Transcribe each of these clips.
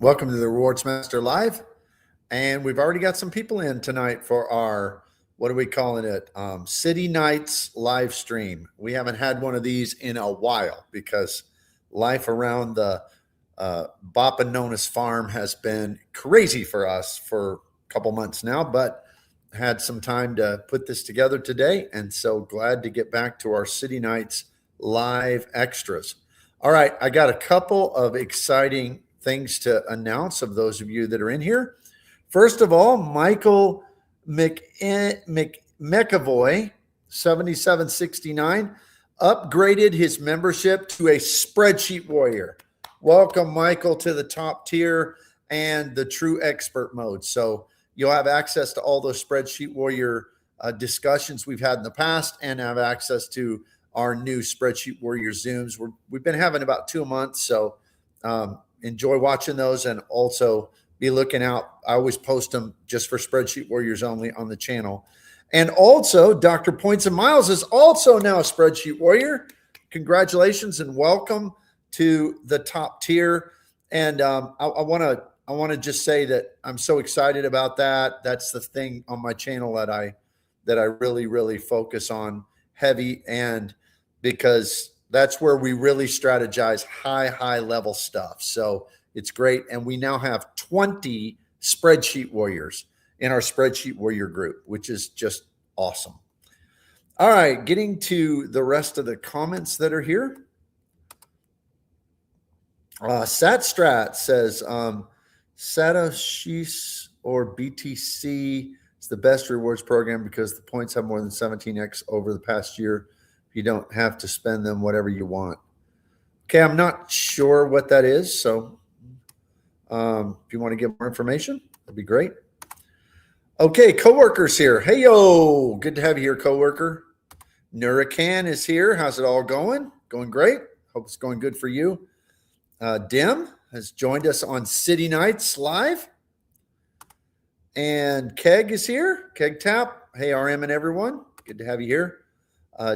Welcome to the Rewards Master Live. And we've already got some people in tonight for our, what are we calling it? City Nights live stream. We haven't had one of these in a while because life around the Bapa Nona's farm has been crazy for us for a couple months now, but had some time to put this together today. And so glad to get back to our City Nights live extras. All right, I got a couple of exciting things to announce of those of you that are in here. First of all, Michael McAvoy, 7769, upgraded his membership to a spreadsheet warrior. Welcome, Michael, to the top tier and the true expert mode. So you'll have access to all those spreadsheet warrior discussions we've had in the past and have access to our new spreadsheet warrior Zooms. We've been having about 2 months, so enjoy watching those and also be looking out. I always post them just for spreadsheet warriors only on the channel. And also, Dr. Points and Miles is also now a spreadsheet warrior. Congratulations and welcome to the top tier. And I want to just say that I'm so excited about that. That's the thing on my channel that I really focus on heavy, and because that's where we really strategize high level stuff. So it's great. And we now have 20 spreadsheet warriors in our spreadsheet warrior group, which is just awesome. All right, getting to the rest of the comments that are here. Satstrat says, Satoshis or BTC is the best rewards program because the points have more than 17x over the past year. You don't have to spend them whatever you want. Okay, I'm not sure what that is. So if you want to give more information, that'd be great. Okay, coworkers here. Hey, yo, good to have you here, coworker. Nuracan is here. How's it all going? Going great. Hope it's going good for you. Dim has joined us on City Nights Live. And Keg is here. Keg Tap. Hey, RM and everyone. Good to have you here.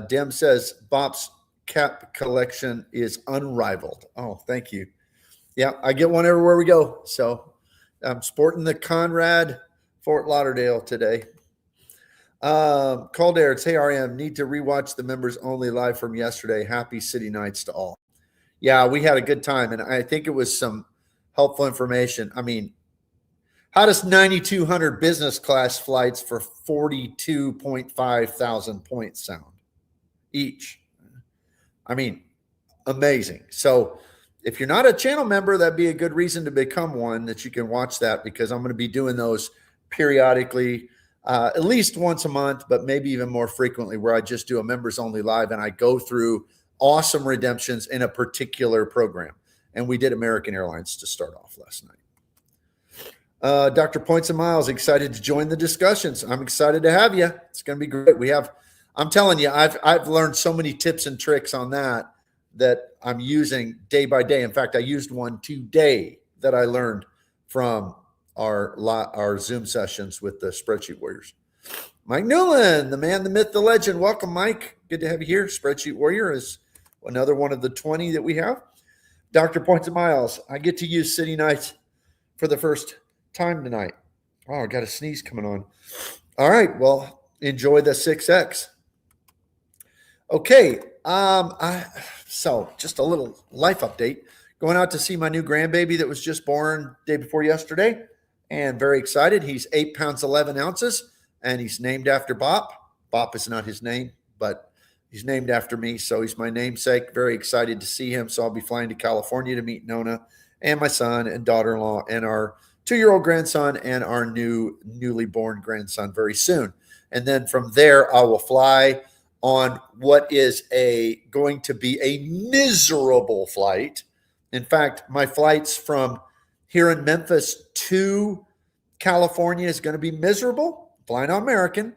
Dim says, Bop's cap collection is unrivaled. Oh, thank you. Yeah, I get one everywhere we go. So I'm sporting the Conrad Fort Lauderdale today. Calder, it's hey, RM, need to rewatch the members only live from yesterday. Happy City Nights to all. Yeah, we had a good time, and I think it was some helpful information. I mean, how does 9,200 business class flights for 42.5 thousand points sound each? I mean, amazing. So if you're not a channel member, that'd be a good reason to become one, that you can watch that, because I'm going to be doing those periodically, at least once a month, but maybe even more frequently, where I just do a members only live and I go through awesome redemptions in a particular program. And we did American Airlines to start off last night. Dr. Points and Miles, excited to join the discussions. I'm excited to have you. It's going to be great. I'm telling you, I've learned so many tips and tricks on that I'm using day by day. In fact, I used one today that I learned from our Zoom sessions with the Spreadsheet Warriors. Mike Newland, the man, the myth, the legend. Welcome, Mike. Good to have you here. Spreadsheet Warrior is another one of the 20 that we have. Dr. Points and Miles, I get to use City Nights for the first time tonight. Oh, I got a sneeze coming on. All right, well, enjoy the 6X. Okay, so just a little life update. Going out to see my new grandbaby that was just born day before yesterday, and very excited. He's 8 pounds 11 ounces, and he's named after Bop. Bop is not his name, but he's named after me, so he's my namesake. Very excited to see him. So I'll be flying to California to meet Nona and my son and daughter-in-law and our 2-year-old grandson and our newly born grandson very soon. And then from there, I will fly on what is going to be a miserable flight. In fact, my flights from here in Memphis to California is going to be miserable, flying on American.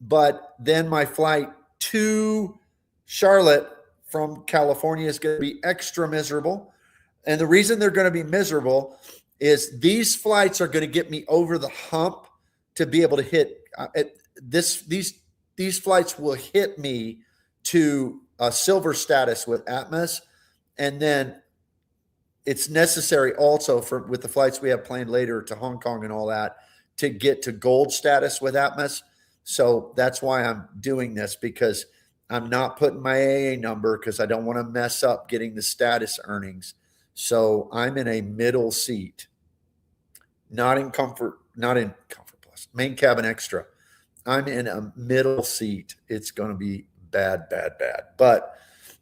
But then my flight to Charlotte from California is going to be extra miserable. And the reason they're going to be miserable is these flights are going to get me over the hump to be able to hit these flights will hit me to a silver status with Atmos. And then it's necessary also with the flights we have planned later to Hong Kong and all that to get to gold status with Atmos. So that's why I'm doing this, because I'm not putting my AA number because I don't want to mess up getting the status earnings. So I'm in a middle seat, not in comfort plus, main cabin extra. I'm in a middle seat. It's going to be bad. But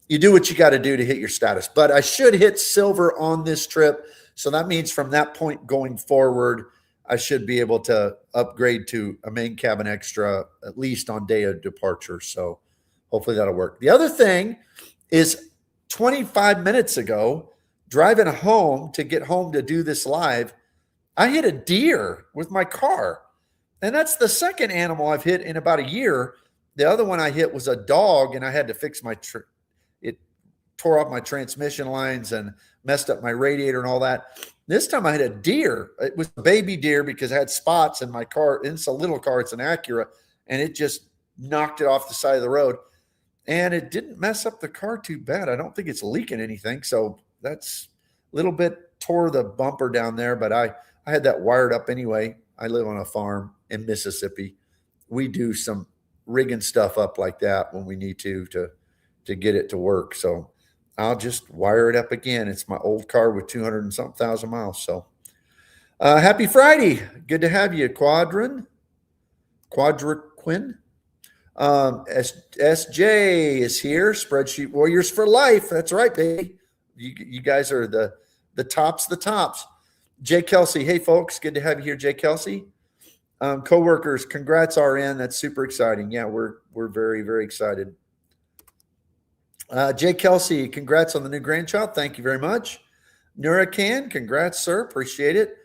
you do what you got to do to hit your status. But I should hit silver on this trip. So that means from that point going forward, I should be able to upgrade to a main cabin extra, at least on day of departure. So hopefully that'll work. The other thing is 25 minutes ago, driving home to get home to do this live, I hit a deer with my car. And that's the second animal I've hit in about a year. The other one I hit was a dog, and I had to fix it tore up my transmission lines and messed up my radiator and all that. This time I had a deer. It was a baby deer because I had spots in my car. It's a little car. It's an Acura. And it just knocked it off the side of the road. And it didn't mess up the car too bad. I don't think it's leaking anything. So that's a little bit tore the bumper down there. But I had that wired up anyway. I live on a farm in Mississippi. We do some rigging stuff up like that when we need to get it to work. So I'll just wire it up again. It's my old car with 200 and something thousand miles. So happy Friday. Good to have you, Quadraquin. SJ is here. Spreadsheet Warriors for life. That's right, baby. You guys are the tops. Jay Kelsey. Hey, folks. Good to have you here, Jay Kelsey. Coworkers, congrats, RN. That's super exciting. Yeah, we're very, very excited. Jay Kelsey, congrats on the new grandchild. Thank you very much. Nuracan, congrats, sir. Appreciate it.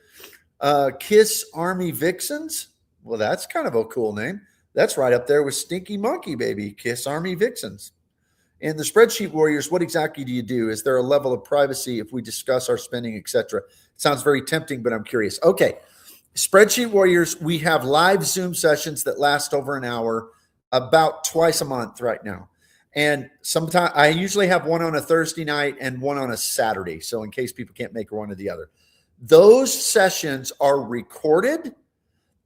Kiss Army Vixens. Well, that's kind of a cool name. That's right up there with Stinky Monkey, baby. Kiss Army Vixens. And the Spreadsheet Warriors, what exactly do you do? Is there a level of privacy if we discuss our spending, etc.? It sounds very tempting, but I'm curious. Okay. Spreadsheet Warriors, we have live Zoom sessions that last over an hour about twice a month right now. And sometimes I usually have one on a Thursday night and one on a Saturday. So in case people can't make one or the other, those sessions are recorded.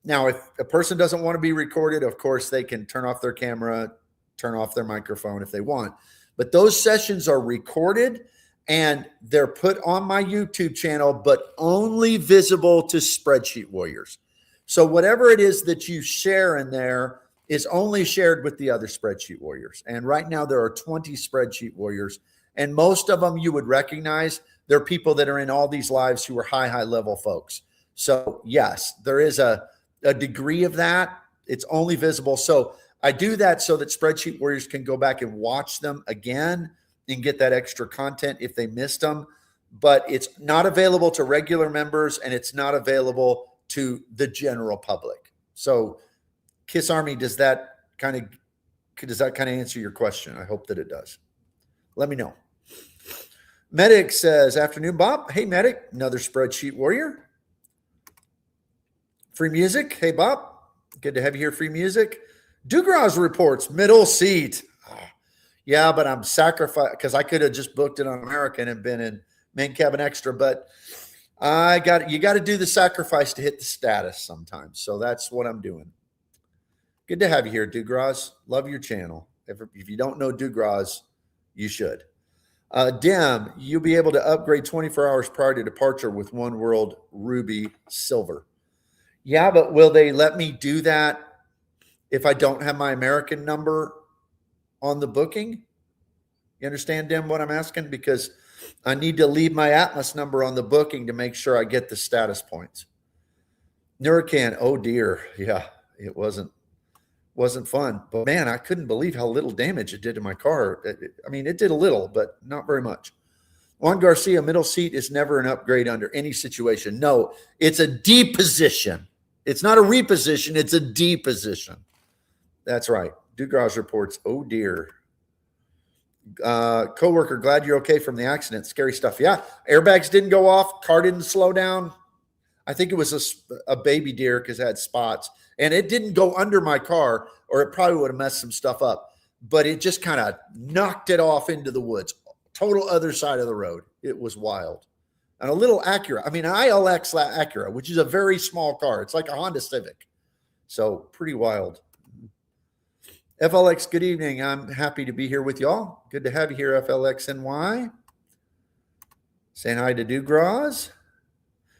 Now, if a person doesn't want to be recorded, of course, they can turn off their camera, turn off their microphone if they want. But those sessions are recorded and they're put on my YouTube channel, but only visible to Spreadsheet Warriors. So whatever it is that you share in there is only shared with the other Spreadsheet Warriors. And right now there are 20 Spreadsheet Warriors, and most of them you would recognize. They're people that are in all these lives who are high level folks. So yes, there is a degree of that. It's only visible. So I do that so that Spreadsheet Warriors can go back and watch them again and get that extra content if they missed them. But it's not available to regular members, and it's not available to the general public. So Kiss Army, does that kind of answer your question? I hope that it does. Let me know. Medic says, afternoon, Bob. Hey, Medic, another Spreadsheet Warrior. Free Music. Hey, Bob. Good to have you here, Free Music. Dugras reports, middle seat. Yeah, but I'm sacrificed because I could have just booked it on American and been in main cabin extra, but you got to do the sacrifice to hit the status sometimes. So that's what I'm doing. Good to have you here, Dugras. Love your channel. If you don't know Dugras, you should. Dim, you'll be able to upgrade 24 hours prior to departure with One World Ruby Silver. Yeah, but will they let me do that if I don't have my American number on the booking? You understand, Dim, what I'm asking? Because I need to leave my Atmos number on the booking to make sure I get the status points. Nuracan, oh dear. Yeah, it wasn't fun. But man, I couldn't believe how little damage it did to my car. It did a little, but not very much. Juan Garcia, middle seat is never an upgrade under any situation. No, it's a deposition. It's not a reposition, it's a deposition. That's right. Dugras reports, oh dear. Coworker, glad you're okay from the accident. Scary stuff. Yeah, airbags didn't go off. Car didn't slow down. I think it was a baby deer because it had spots. And it didn't go under my car, or it probably would have messed some stuff up. But it just kind of knocked it off into the woods. Total other side of the road. It was wild. and a little Acura. I mean, an ILX Acura, which is a very small car. It's like a Honda Civic. So pretty wild. FLX, good evening. I'm happy to be here with y'all. Good to have you here, FLXNY. Saying hi to Dugras.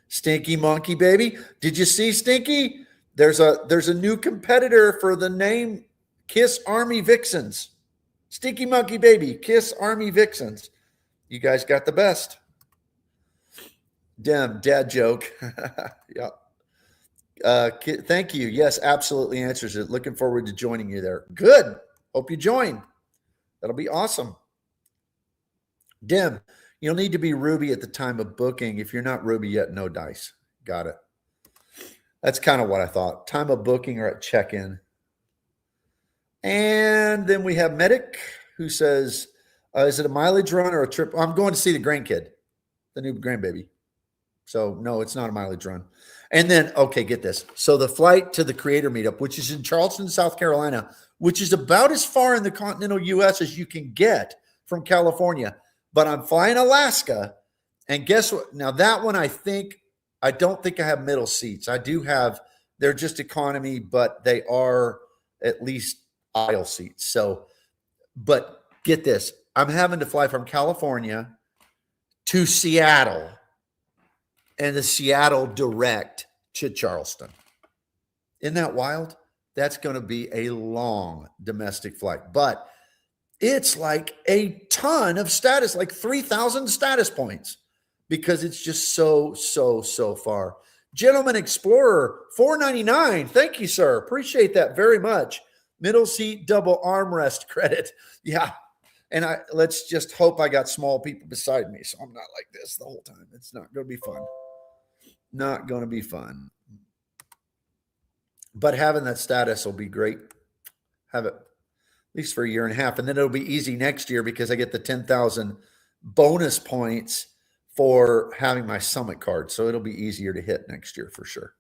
Stinky Monkey, baby. Did you see Stinky? There's a new competitor for the name Kiss Army Vixens. Stinky Monkey, baby. Kiss Army Vixens. You guys got the best. Damn, dad joke. Yeah. Thank you. Yes, absolutely answers it. Looking forward to joining you there. Good. Hope you join. That'll be awesome. Dim, you'll need to be Ruby at the time of booking. If you're not Ruby yet, no dice. Got it. That's kind of what I thought. Time of booking or at check-in. And then we have Medic, who says, is it a mileage run or a trip? I'm going to see the grandkid, the new grandbaby. So no, it's not a mileage run. And then, okay, get this. So the flight to the creator meetup, which is in Charleston, South Carolina, which is about as far in the continental US as you can get from California. But I'm flying Alaska. And guess what? Now that one, I don't think I have middle seats. I do have, they're just economy, but they are at least aisle seats. So, but get this. I'm having to fly from California to Seattle and the Seattle direct to Charleston. Isn't that wild? That's going to be a long domestic flight, but it's like a ton of status, like 3,000 status points because it's just so far. Gentleman Explorer, $4.99. Thank you, sir. Appreciate that very much. Middle seat, double armrest credit. Yeah. And let's just hope I got small people beside me, so I'm not like this the whole time. It's not going to be fun. Not going to be fun. But having that status will be great. Have it at least for a year and a half. And then it'll be easy next year because I get the 10,000 bonus points for having my Summit card. So it'll be easier to hit next year for sure.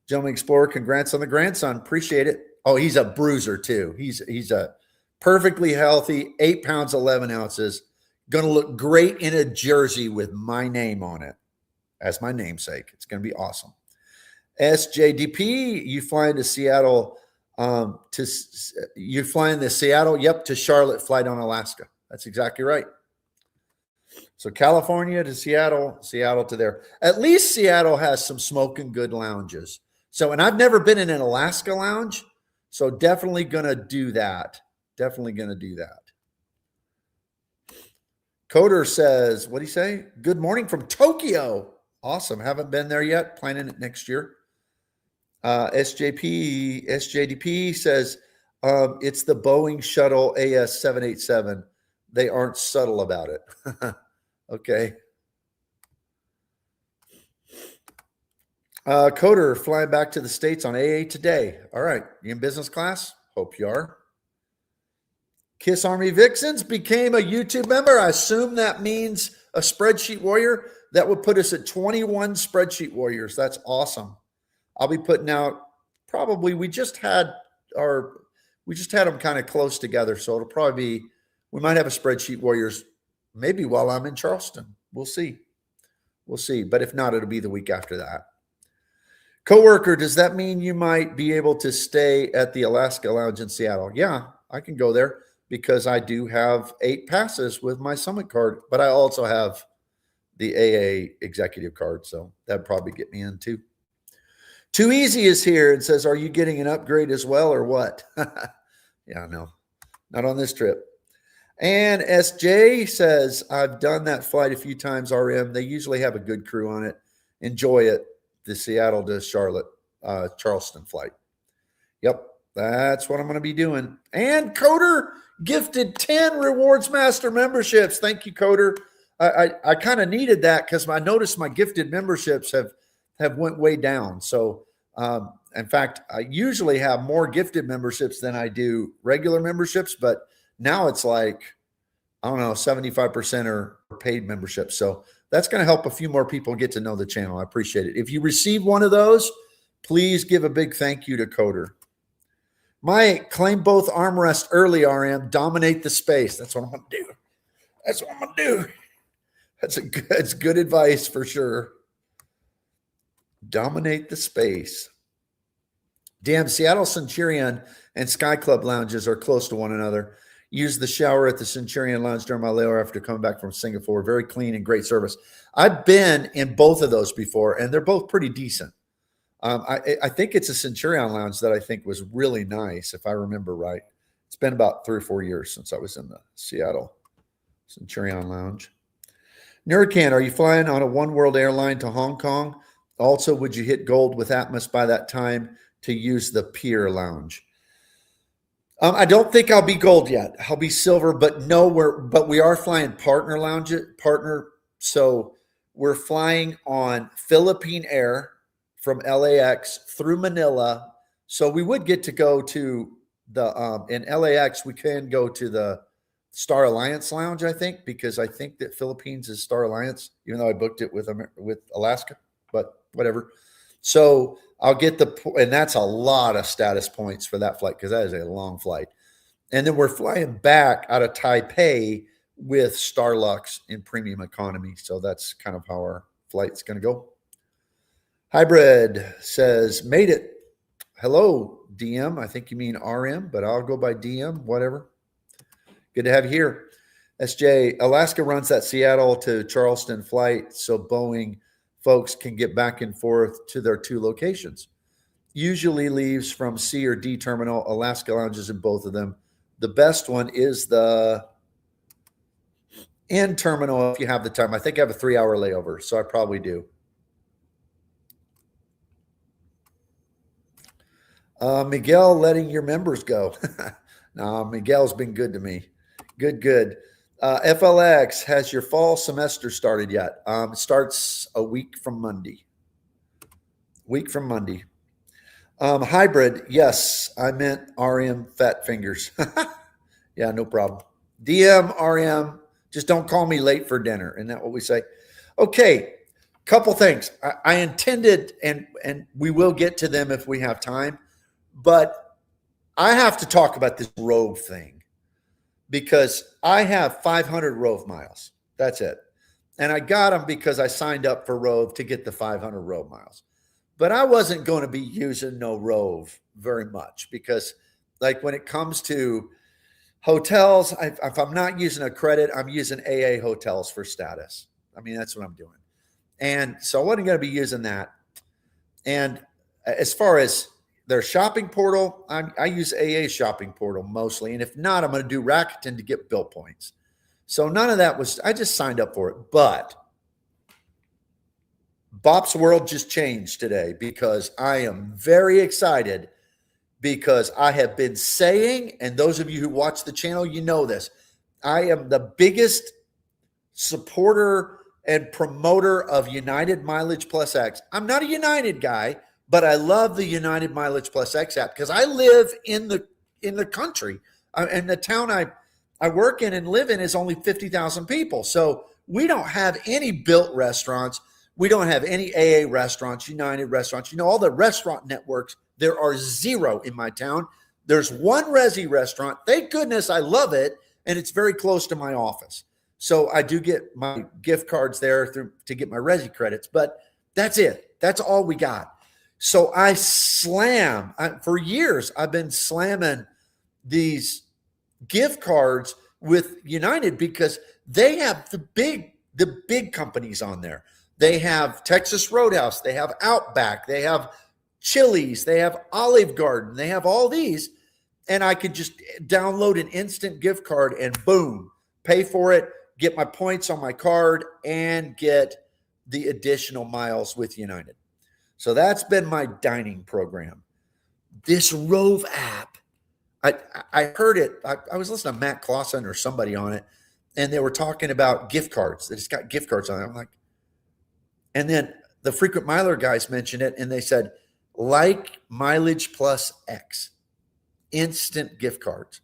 Gentleman Explorer, congrats on the grandson. Appreciate it. Oh, he's a bruiser too. He's a perfectly healthy, 8 pounds, 11 ounces. Going to look great in a jersey with my name on it as my namesake. It's going to be awesome. SJDP, you flying to Seattle, you flying to Seattle, yep, to Charlotte, flight on Alaska. That's exactly right. So California to Seattle, Seattle to there. At least Seattle has some smoking good lounges. So, and I've never been in an Alaska lounge, so definitely going to do that. Definitely going to do that. Coder says, what do you say? Good morning from Tokyo. Awesome. Haven't been there yet. Planning it next year. SJDP says, it's the Boeing Shuttle AS-787. They aren't subtle about it. Okay. Coder flying back to the States on AA today. All right. You in business class? Hope you are. Kiss Army Vixens became a YouTube member. I assume that means a spreadsheet warrior. That would put us at 21 spreadsheet warriors. That's awesome. I'll be putting out probably, we just had them kind of close together. So it'll probably be, we might have a spreadsheet warriors maybe while I'm in Charleston. We'll see. We'll see. But if not, it'll be the week after that. Coworker, does that mean you might be able to stay at the Alaska Lounge in Seattle? Yeah, I can go there because I do have 8 passes with my Summit card, but I also have the AA executive card. So that'd probably get me in too. Too Easy is here and says, are you getting an upgrade as well or what? Yeah, no, not on this trip. And SJ says, I've done that flight a few times, RM. They usually have a good crew on it. Enjoy it. The Seattle to Charlotte, Charleston flight. Yep, that's what I'm going to be doing. And Coder gifted 10 Rewards Master memberships. Thank you, Coder. I kind of needed that because I noticed my gifted memberships have went way down. So, in fact, I usually have more gifted memberships than I do regular memberships, but now it's like, I don't know, 75% are paid memberships. So that's going to help a few more people get to know the channel. I appreciate it. If you receive one of those, please give a big thank you to Coder. My claim both armrest early, RM, dominate the space. That's what I'm going to do. That's what I'm going to do. That's good advice for sure. Dominate the space. Damn, Seattle Centurion and Sky Club lounges are close to one another. Use the shower at the Centurion Lounge during my layover after coming back from Singapore. Very clean and great service. I've been in both of those before, and they're both pretty decent. I think it's a Centurion Lounge that I think was really nice, if I remember right. It's been about 3 or 4 years since I was in the Seattle Centurion Lounge. Nurcan, are you flying on a One World airline to Hong Kong? Also, would you hit gold with Atmos by that time to use the Pier Lounge? I don't think I'll be gold yet. I'll be silver, but no, we are flying partner lounge, So we're flying on Philippine Air from LAX through Manila. So we would get to go to the in LAX. We can go to the Star Alliance Lounge, I think, because I think that Philippines is Star Alliance, even though I booked it with Alaska, but whatever. So I'll get and that's a lot of status points for that flight because that is a long flight. And then we're flying back out of Taipei with Starlux in premium economy. So that's kind of how our flight's going to go. Hybrid says, made it. Hello, DM. I think you mean RM, but I'll go by DM, whatever. Good to have you here. SJ, Alaska runs that Seattle to Charleston flight so Boeing folks can get back and forth to their 2 locations. Usually leaves from C or D terminal. Alaska lounges in both of them. The best one is the N terminal if you have the time. I think I have a 3-hour layover, so I probably do. Miguel letting your members go. No, Miguel's been good to me. Good. FLX, has your fall semester started yet? It starts a week from Monday. Hybrid, yes, I meant RM fat fingers. Yeah, no problem. DM, RM, just don't call me late for dinner. Isn't that what we say? Okay, couple things. I intended, and we will get to them if we have time, but I have to talk about this Rove thing because I have 500 Rove miles. That's it. And I got them because I signed up for Rove to get the 500 Rove miles. But I wasn't going to be using no Rove very much because, like, when it comes to hotels, if I'm not using a credit, I'm using AA hotels for status. I mean, that's what I'm doing. And so I wasn't going to be using that. And as far as their shopping portal, I use AA shopping portal mostly. And if not, I'm going to do Rakuten to get bill points. So none of that was, I just signed up for it. But Bop's world just changed today because I am very excited because I have been saying, and those of you who watch the channel, you know this, I am the biggest supporter and promoter of United Mileage Plus X. I'm not a United guy, but I love the United Mileage Plus X app because I live in the country. And the town I work in and live in is only 50,000 people. So we don't have any built restaurants. We don't have any AA restaurants, United restaurants. You know, all the restaurant networks, there are 0 in my town. There's one Resi restaurant. Thank goodness, I love it. And it's very close to my office. So I do get my gift cards there to get my Resi credits. But that's it. That's all we got. So for years, I've been slamming these gift cards with United because they have the big companies on there. They have Texas Roadhouse, they have Outback, they have Chili's, they have Olive Garden, they have all these. And I could just download an instant gift card and boom, pay for it, get my points on my card, and get the additional miles with United. So that's been my dining program. This Rove app, I heard it. I was listening to Matt Clausen or somebody on it, and they were talking about gift cards. They just got gift cards on it. I'm like, and then the frequent miler guys mentioned it, and they said, like Mileage Plus X, instant gift cards.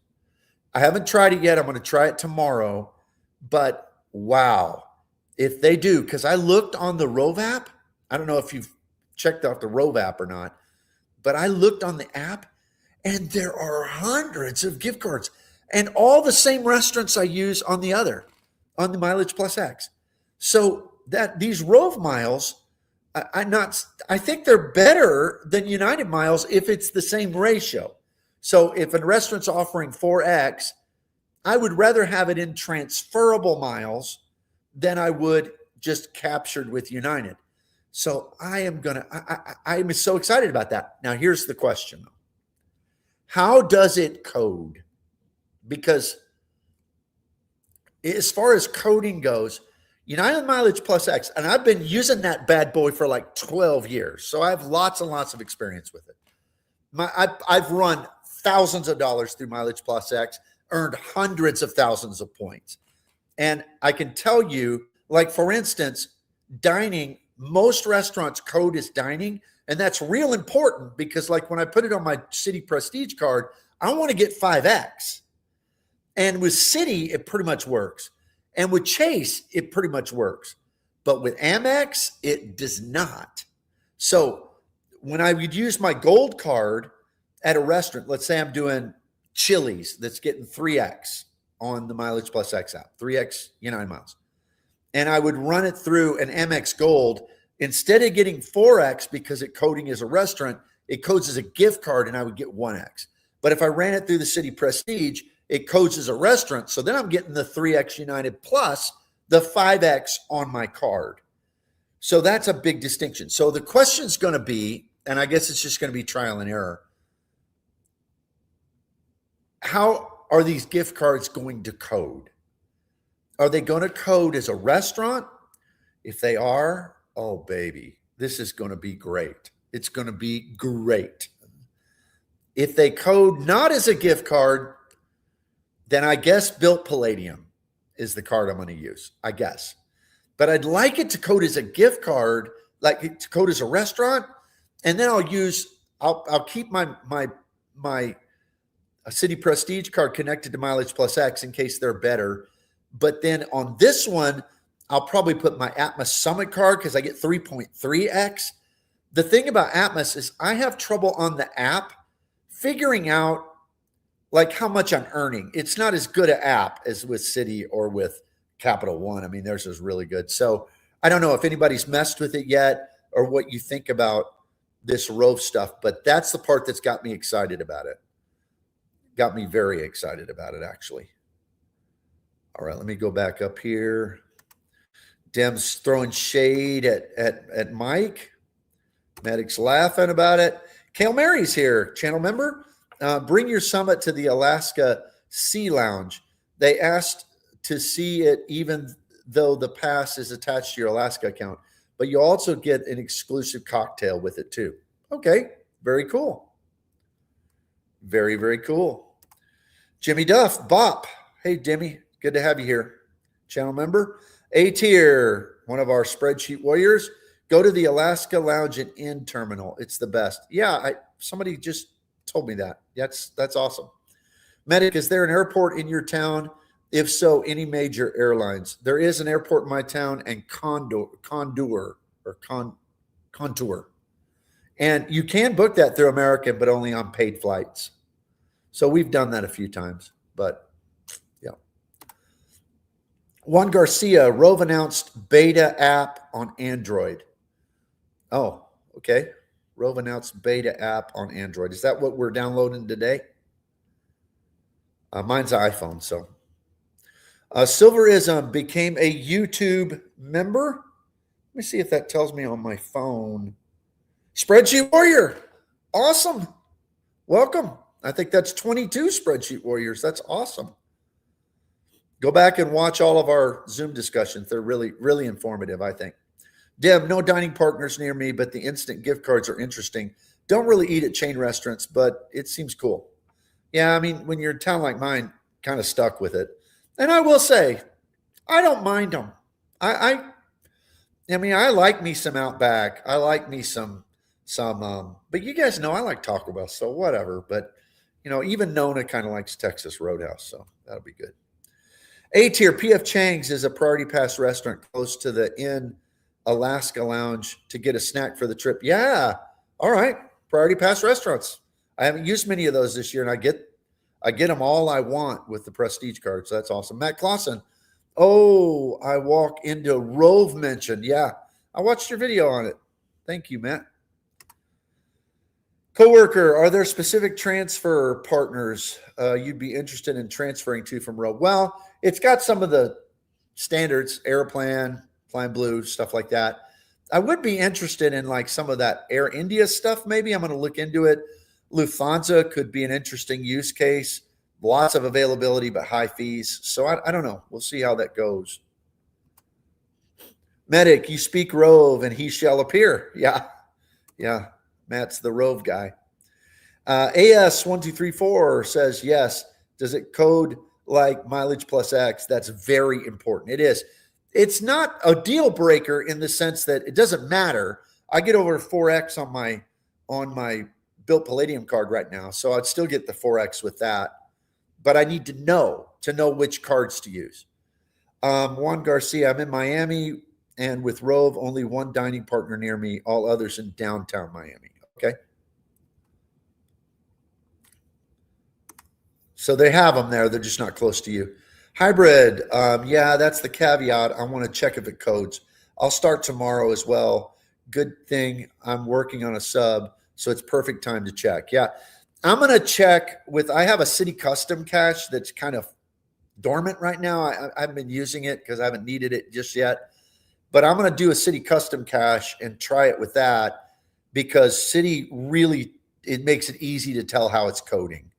I haven't tried it yet. I'm going to try it tomorrow. But wow, if they do, because I looked on the Rove app. I don't know if you've checked out the Rove app or not, but I looked on the app, and there are hundreds of gift cards and all the same restaurants I use on the Mileage Plus X. So that these Rove miles, I think they're better than United miles if it's the same ratio. So if a restaurant's offering 4X, I would rather have it in transferable miles than I would just captured with United. So I'm so excited about that. Now, here's the question though. How does it code? Because as far as coding goes, United Mileage Plus X, and I've been using that bad boy for like 12 years. So I have lots and lots of experience with it. I've run thousands of dollars through Mileage Plus X, earned hundreds of thousands of points. And I can tell you, like, for instance, dining, most restaurants code as dining. And that's real important because, like, when I put it on my City Prestige card, I want to get 5X. And with City, it pretty much works. And with Chase, it pretty much works. But with Amex, it does not. So when I would use my gold card at a restaurant, let's say I'm doing Chili's that's getting 3X on the Mileage Plus X app, 3X United miles. And I would run it through an Amex Gold. Instead of getting 4X because it coding as a restaurant, it codes as a gift card and I would get 1X. But if I ran it through the City Prestige, it codes as a restaurant. So then I'm getting the 3X United plus the 5X on my card. So that's a big distinction. So the question's going to be, and I guess it's just going to be trial and error, how are these gift cards going to code? Are they going to code as a restaurant? If they are, oh, baby, this is going to be great. It's going to be great. If they code not as a gift card, then I guess Built Palladium is the card I'm going to use, I guess. But I'd like it to code as a gift card, like it to code as a restaurant, and then I'll keep my City Prestige card connected to Mileage Plus X in case they're better. But then on this one, I'll probably put my Atmos Summit card because I get 3.3X. The thing about Atmos is I have trouble on the app figuring out like how much I'm earning. It's not as good an app as with City or with Capital One. I mean, theirs is really good. So I don't know if anybody's messed with it yet or what you think about this Rove stuff, but that's the part that's got me excited about it. Got me very excited about it, actually. All right, let me go back up here. Dem's throwing shade at Mike. Medic's laughing about it. Kale Mary's here, channel member. Bring your summit to the Alaska Sea Lounge. They asked to see it even though the pass is attached to your Alaska account, but you also get an exclusive cocktail with it too. Okay, very cool. Very, very cool. Jimmy Duff, Bop. Hey, Jimmy, good to have you here. Channel member. A tier, one of our spreadsheet warriors. Go to the Alaska Lounge and Inn terminal. It's the best. Yeah, somebody just told me that. That's awesome. Medic, is there an airport in your town? If so, any major airlines? There is an airport in my town and Contour. And you can book that through American, but only on paid flights. So we've done that a few times, but yeah. Juan Garcia, Rove announced beta app on Android. Oh, okay. Rove announced beta app on Android. Is that what we're downloading today? Mine's an iPhone, so. Silverism became a YouTube member. Let me see if that tells me on my phone. Spreadsheet Warrior. Awesome. Welcome. I think that's 22 Spreadsheet Warriors. That's awesome. Go back and watch all of our Zoom discussions. They're really, really informative, I think. Deb, no dining partners near me, but the instant gift cards are interesting. Don't really eat at chain restaurants, but it seems cool. Yeah, I mean, when you're in a town like mine, kind of stuck with it. And I will say, I don't mind them. I mean, I like me some Outback. I like me some, but you guys know I like Taco Bell, so whatever. But, you know, even Nona kind of likes Texas Roadhouse, so that'll be good. A tier, PF Chang's is a Priority Pass restaurant close to the Inn Alaska Lounge to get a snack for the trip. Yeah, all right, Priority Pass restaurants. I haven't used many of those this year, and I get them all I want with the Prestige card, so that's awesome. Matt Clausen, Oh, I walk into Rove mentioned. Yeah, I watched your video on it. Thank you, Matt. Coworker, are there specific transfer partners you'd be interested in transferring to from Rove? Well, it's got some of the standards, Aeroplan, Flying Blue, stuff like that. I would be interested in like some of that Air India stuff. Maybe I'm going to look into it. Lufthansa could be an interesting use case. Lots of availability, but high fees. So I don't know. We'll see how that goes. Medic, you speak Rove and he shall appear. Yeah. Yeah. Matt's the Rove guy. AS1234 says yes. Does it code like mileage plus X? That's very important. It is. It's not a deal breaker in the sense that it doesn't matter. I get over 4X on my Built Palladium card right now, so I'd still get the 4X with that. But I need to know which cards to use. Juan Garcia, I'm in Miami, and with Rove, only one dining partner near me, all others in downtown Miami. Okay. So they have them there. They're just not close to you. Hybrid. Yeah, that's the caveat. I want to check if it codes. I'll start tomorrow as well. Good thing I'm working on a sub, so it's perfect time to check. Yeah. I'm going to check I have a City Custom cache that's kind of dormant right now. I haven't been using it because I haven't needed it just yet. But I'm going to do a City Custom cache and try it with that because City really, it makes it easy to tell how it's coding.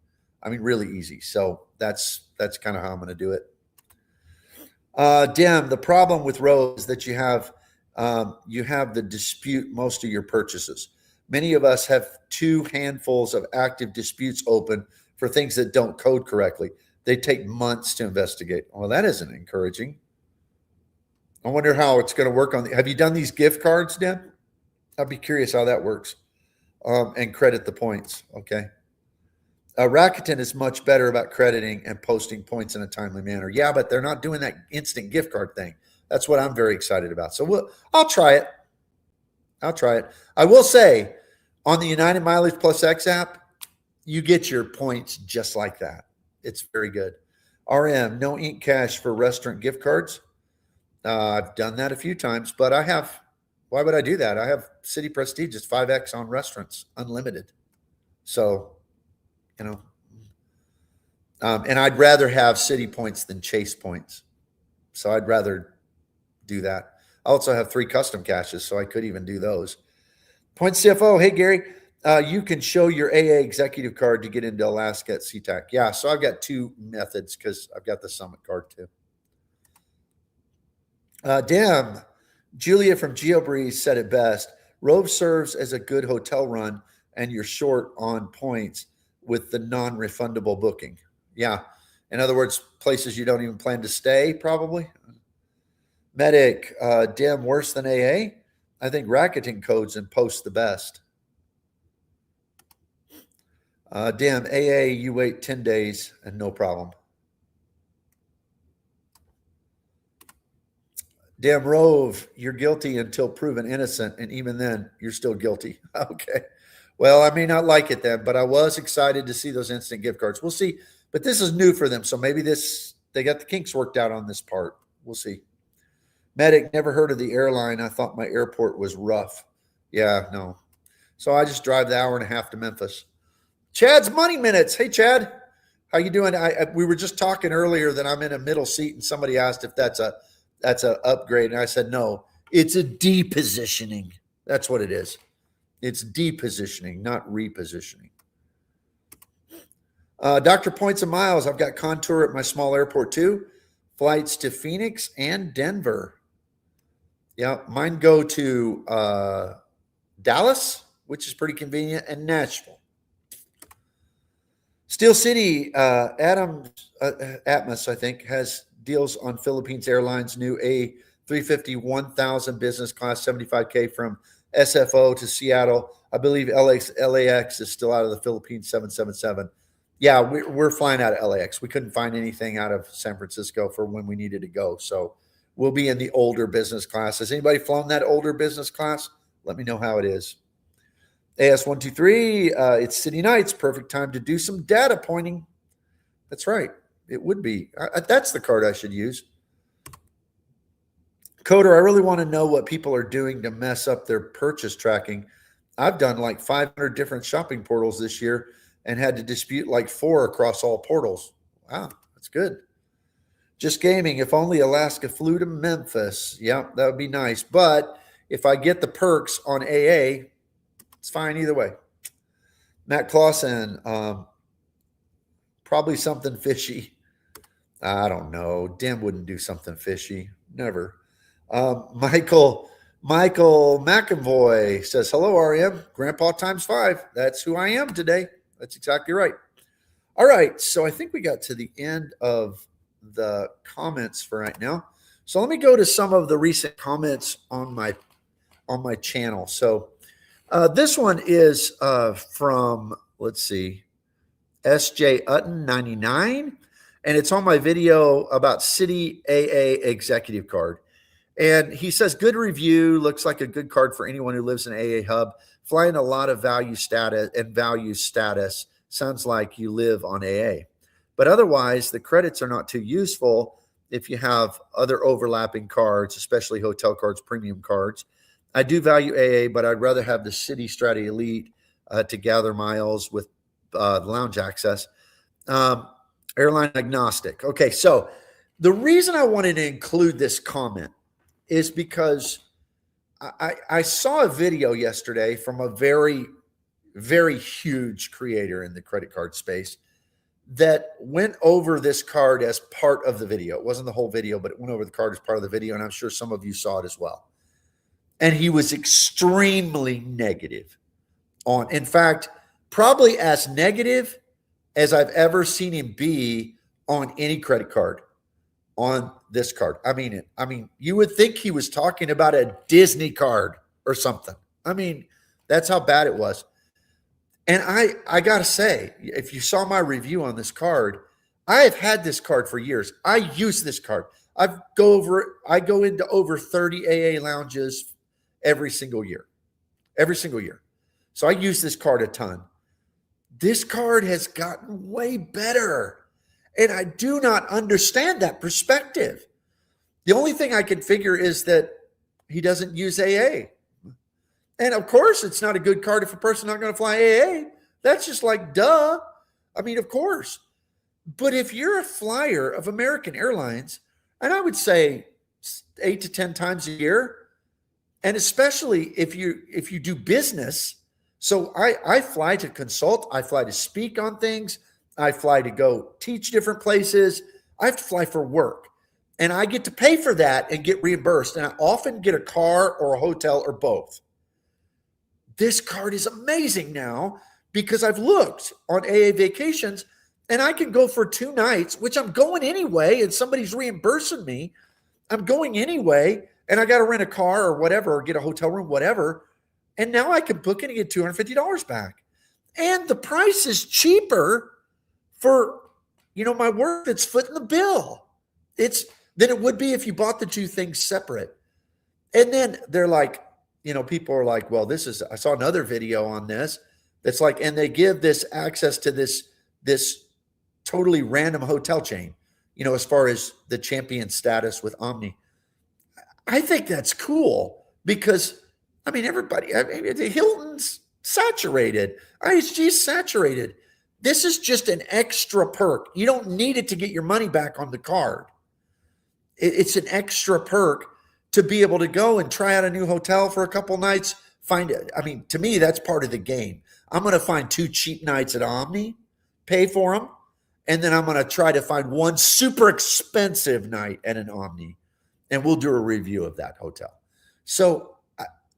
I mean, really easy. So that's kind of how I'm going to do it. Dim, the problem with Rove is that you have the dispute most of your purchases. Many of us have 2 handfuls of active disputes open for things that don't code correctly. They take months to investigate. Well, that isn't encouraging. I wonder how it's going to work on have you done these gift cards, Dim? I'd be curious how that works. And credit the points. Okay. Rakuten is much better about crediting and posting points in a timely manner. Yeah, but they're not doing that instant gift card thing. That's what I'm very excited about. So I'll try it. I will say on the United Mileage Plus X app, you get your points just like that. It's very good. RM, no ink cash for restaurant gift cards. I've done that a few times, but why would I do that? I have City Prestige, it's 5X on restaurants, unlimited. So, and I'd rather have City points than Chase points. So I'd rather do that. I also have 3 custom caches, so I could even do those. Point CFO, hey, Gary, you can show your AA executive card to get into Alaska at SeaTac. Yeah, so I've got 2 methods because I've got the Summit card too. Damn, Julia from GeoBreeze said it best. Rove serves as a good hotel run, and you're short on points with the non-refundable booking. Yeah. In other words, places you don't even plan to stay, probably. Medic, Dim, worse than AA? I think Rakuten codes and posts the best. Dim, AA, you wait 10 days and no problem. Dim, Rove, you're guilty until proven innocent, and even then, you're still guilty. Okay. Well, I may not like it then, but I was excited to see those instant gift cards. We'll see. But this is new for them, so maybe they got the kinks worked out on this part. We'll see. Medic, never heard of the airline. I thought my airport was rough. Yeah, no. So I just drive the hour and a half to Memphis. Chad's Money Minutes. Hey, Chad. How you doing? We were just talking earlier that I'm in a middle seat, and somebody asked if that's an upgrade, and I said no. It's a depositioning. That's what it is. It's depositioning, not repositioning. Dr. Points and Miles, I've got Contour at my small airport too. Flights to Phoenix and Denver. Yeah, mine go to Dallas, which is pretty convenient, and Nashville. Steel City, Atmos, I think, has deals on Philippines Airlines new A350 1000 business class 75K from SFO to Seattle. I believe LAX is still out of the Philippines 777. Yeah, we're flying out of LAX. We couldn't find anything out of San Francisco for when we needed to go. So we'll be in the older business class. Has anybody flown that older business class? Let me know how it is. AS123, it's City Nights. Perfect time to do some data pointing. That's right. It would be. That's the card I should use. Coder, I really want to know what people are doing to mess up their purchase tracking. I've done like 500 different shopping portals this year and had to dispute like 4 across all portals. Wow, that's good. Just gaming. If only Alaska flew to Memphis. Yeah, that would be nice. But if I get the perks on AA, it's fine either way. Matt Clausen, probably something fishy. I don't know. Dim wouldn't do something fishy. Never. Michael McAvoy says, hello, RM. Grandpa times 5. That's who I am today. That's exactly right. All right. So I think we got to the end of the comments for right now. So let me go to some of the recent comments on my channel. So this one is from, let's see, SJ Utton 99. And it's on my video about City AA Executive Card. And he says, good review. Looks like a good card for anyone who lives in AA Hub. Flying a lot of value status. Sounds like you live on AA. But otherwise, the credits are not too useful if you have other overlapping cards, especially hotel cards, premium cards. I do value AA, but I'd rather have the City Strata Elite to gather miles with lounge access. Airline agnostic. Okay, so the reason I wanted to include this comment is because I saw a video yesterday from a very, very huge creator in the credit card space that went over this card as part of the video. It wasn't the whole video, but it went over the card as part of the video, and I'm sure some of you saw it as well. And he was extremely negative on, in fact, probably as negative as I've ever seen him be on any credit card, on this card. I mean, you would think he was talking about a Disney card or something. I mean, that's how bad it was. And I got to say, if you saw my review on this card, I have had this card for years. I use this card. I go into over 30 AA lounges every single year. So I use this card a ton. This card has gotten way better. And I do not understand that perspective. The only thing I can figure is that he doesn't use AA. And of course, it's not a good card if a person's not going to fly AA. That's just like, duh. I mean, of course. But if you're a flyer of American Airlines, and I would say 8 to 10 times a year, and especially if you do business. So I fly to consult. I fly to speak on things. I fly to go teach different places. I have to fly for work. And I get to pay for that and get reimbursed. And I often get a car or a hotel or both. This card is amazing now because I've looked on AA vacations and I can go for 2 nights, which I'm going anyway, and somebody's reimbursing me. I'm going anyway, and I got to rent a car or whatever, or get a hotel room, whatever. And now I can book it and get $250 back. And the price is cheaper for, my work that's footing the bill. Than it would be if you bought the 2 things separate. And then they're like, people are like, well, I saw another video on this. That's like, and they give this access to this totally random hotel chain, as far as the champion status with Omni. I think that's cool because, the Hilton's saturated. IHG's saturated. This is just an extra perk. You don't need it to get your money back on the card. It's an extra perk to be able to go and try out a new hotel for a couple nights. To me, that's part of the game. I'm going to find 2 cheap nights at Omni, pay for them, and then I'm going to try to find 1 super expensive night at an Omni, and we'll do a review of that hotel. So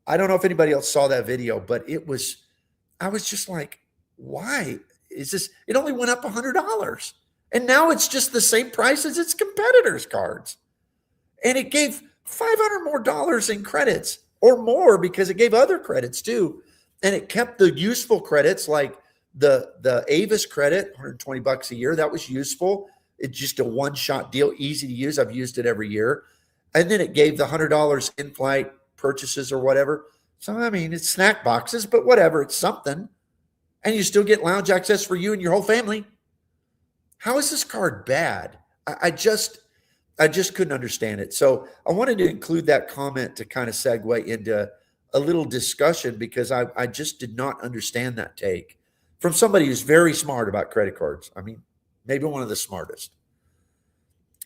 I don't know if anybody else saw that video, but I was just like, why is this? It only went up $100, and now it's just the same price as its competitors' cards, and it gave $500 more in credits or more because it gave other credits too. And it kept the useful credits like the Avis credit, $120 a year. That was useful. It's just a one-shot deal, easy to use. I've used it every year. And then it gave the $100 in-flight purchases or whatever. So, it's snack boxes, but whatever. It's something. And you still get lounge access for you and your whole family. How is this card bad? I just couldn't understand it. So I wanted to include that comment to kind of segue into a little discussion because I just did not understand that take from somebody who's very smart about credit cards. I mean, maybe one of the smartest.